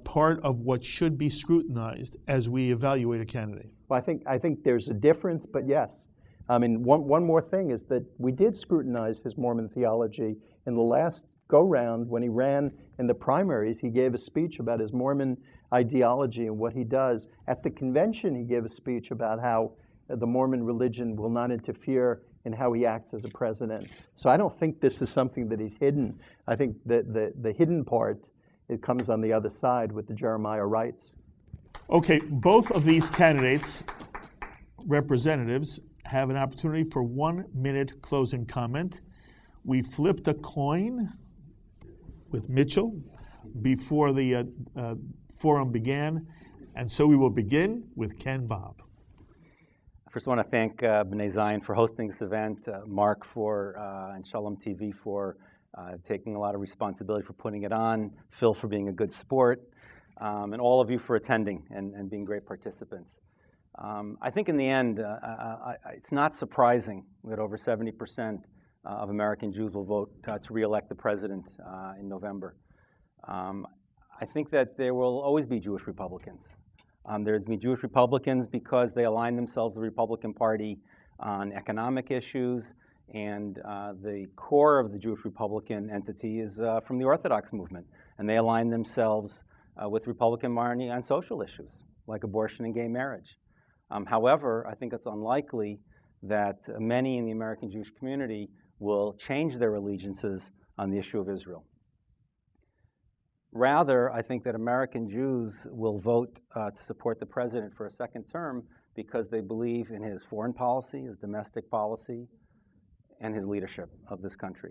part of what should be scrutinized as we evaluate a candidate. Well, I think there's a difference, but yes. I mean, one more thing is that we did scrutinize his Mormon theology in the last go-round when he ran in the primaries. He gave a speech about his Mormon ideology and what he does. At the convention, he gave a speech about how the Mormon religion will not interfere in how he acts as a president. So I don't think this is something that he's hidden. I think that the hidden part, it comes on the other side with the Jeremiah Wrights. Okay, both of these candidates, representatives, have an opportunity for 1 minute closing comment. We flipped a coin with Mitchell before the forum began, and so we will begin with Ken Bob. First, I want to thank Bnai Zion for hosting this event, Mark and Shalom TV for taking a lot of responsibility for putting it on, Phil for being a good sport, and all of you for attending and being great participants. I think in the end, it's not surprising that over 70% of American Jews will vote to re-elect the president in November. I think that there will always be Jewish Republicans. There's been Jewish Republicans because they align themselves with the Republican Party on economic issues, and the core of the Jewish Republican entity is from the Orthodox movement, and they align themselves with Republican Party on social issues like abortion and gay marriage. However, I think it's unlikely that many in the American Jewish community will change their allegiances on the issue of Israel. Rather, I think that American Jews will vote to support the president for a second term because they believe in his foreign policy, his domestic policy, and his leadership of this country.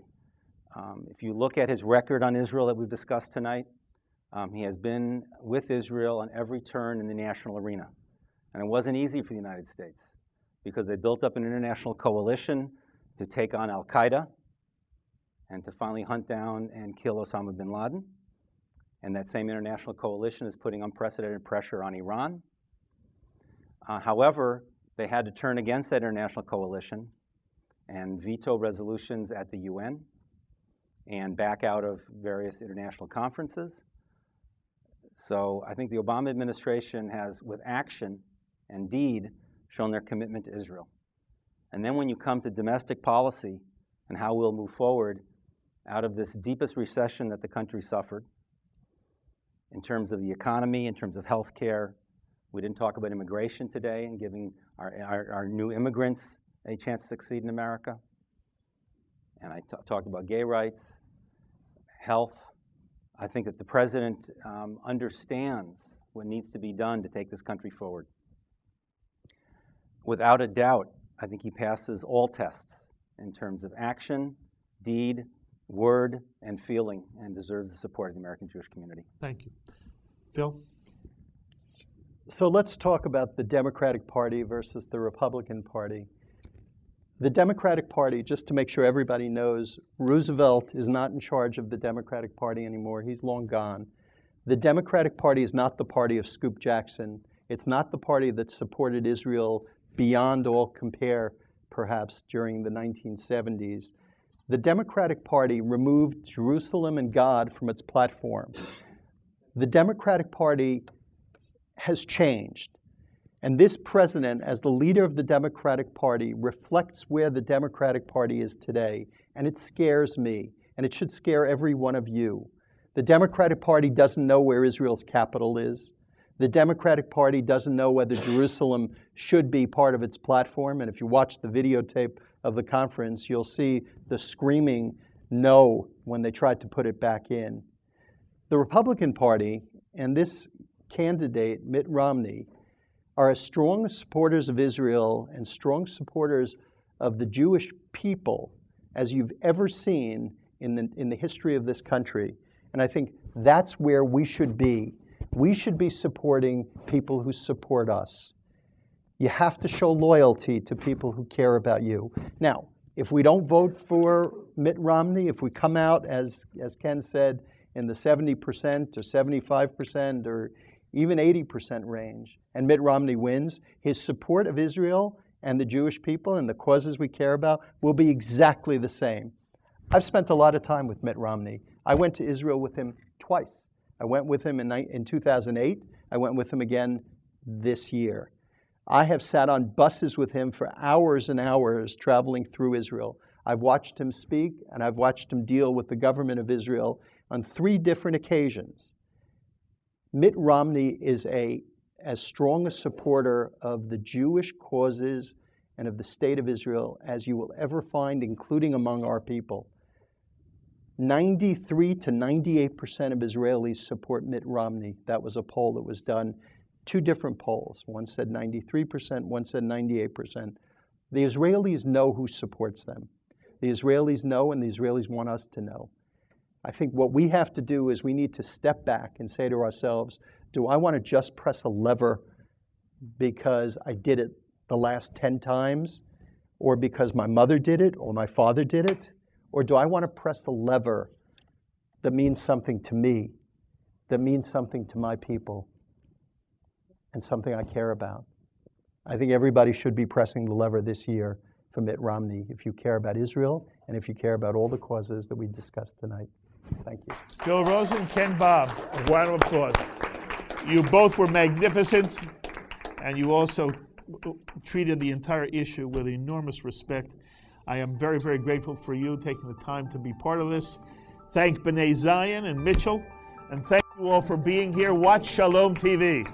If you look at his record on Israel that we've discussed tonight, he has been with Israel on every turn in the national arena. And it wasn't easy for the United States because they built up an international coalition to take on al-Qaeda and to finally hunt down and kill Osama bin Laden. And that same international coalition is putting unprecedented pressure on Iran. However, they had to turn against that international coalition and veto resolutions at the UN and back out of various international conferences. So I think the Obama administration has, with action and deed, shown their commitment to Israel. And then when you come to domestic policy and how we'll move forward out of this deepest recession that the country suffered, in terms of the economy, in terms of health care, we didn't talk about immigration today and giving our new immigrants a chance to succeed in America. And I talked about gay rights, health. I think that the president understands what needs to be done to take this country forward. Without a doubt, I think he passes all tests in terms of action, deed, word, and feeling, and deserves the support of the American Jewish community. Thank you. Phil? So let's talk about the Democratic Party versus the Republican Party. The Democratic Party, just to make sure everybody knows, Roosevelt is not in charge of the Democratic Party anymore. He's long gone. The Democratic Party is not the party of Scoop Jackson. It's not the party that supported Israel beyond all compare, perhaps, during the 1970s. The Democratic Party removed Jerusalem and God from its platform. The Democratic Party has changed. And this president, as the leader of the Democratic Party, reflects where the Democratic Party is today. And it scares me, and it should scare every one of you. The Democratic Party doesn't know where Israel's capital is. The Democratic Party doesn't know whether Jerusalem should be part of its platform. And if you watch the videotape of the conference, you'll see the screaming no when they tried to put it back in. The Republican Party and this candidate, Mitt Romney, are as strong supporters of Israel and strong supporters of the Jewish people as you've ever seen in the history of this country. And I think that's where we should be. We should be supporting people who support us. You have to show loyalty to people who care about you. Now, if we don't vote for Mitt Romney, if we come out, as Ken said, in the 70% or 75% or even 80% range, and Mitt Romney wins, his support of Israel and the Jewish people and the causes we care about will be exactly the same. I've spent a lot of time with Mitt Romney. I went to Israel with him twice. I went with him in 2008. I went with him again this year. I have sat on buses with him for hours and hours traveling through Israel. I've watched him speak, and I've watched him deal with the government of Israel on 3 different occasions. Mitt Romney is as strong a supporter of the Jewish causes and of the state of Israel as you will ever find, including among our people. 93 to 98% of Israelis support Mitt Romney. That was a poll that was done, 2 different polls. One said 93%, one said 98%. The Israelis know who supports them. The Israelis know, and the Israelis want us to know. I think what we have to do is we need to step back and say to ourselves, do I want to just press a lever because I did it the last 10 times, or because my mother did it, or my father did it? Or do I want to press a lever that means something to me, that means something to my people, and something I care about? I think everybody should be pressing the lever this year for Mitt Romney if you care about Israel and if you care about all the causes that we discussed tonight. Thank you. Phil Rosen, Ken Bob, a round of applause. You both were magnificent, and you also treated the entire issue with enormous respect. I am very, very grateful for you taking the time to be part of this. Thank Bnai Zion and Mitchell, and thank you all for being here. Watch Shalom TV.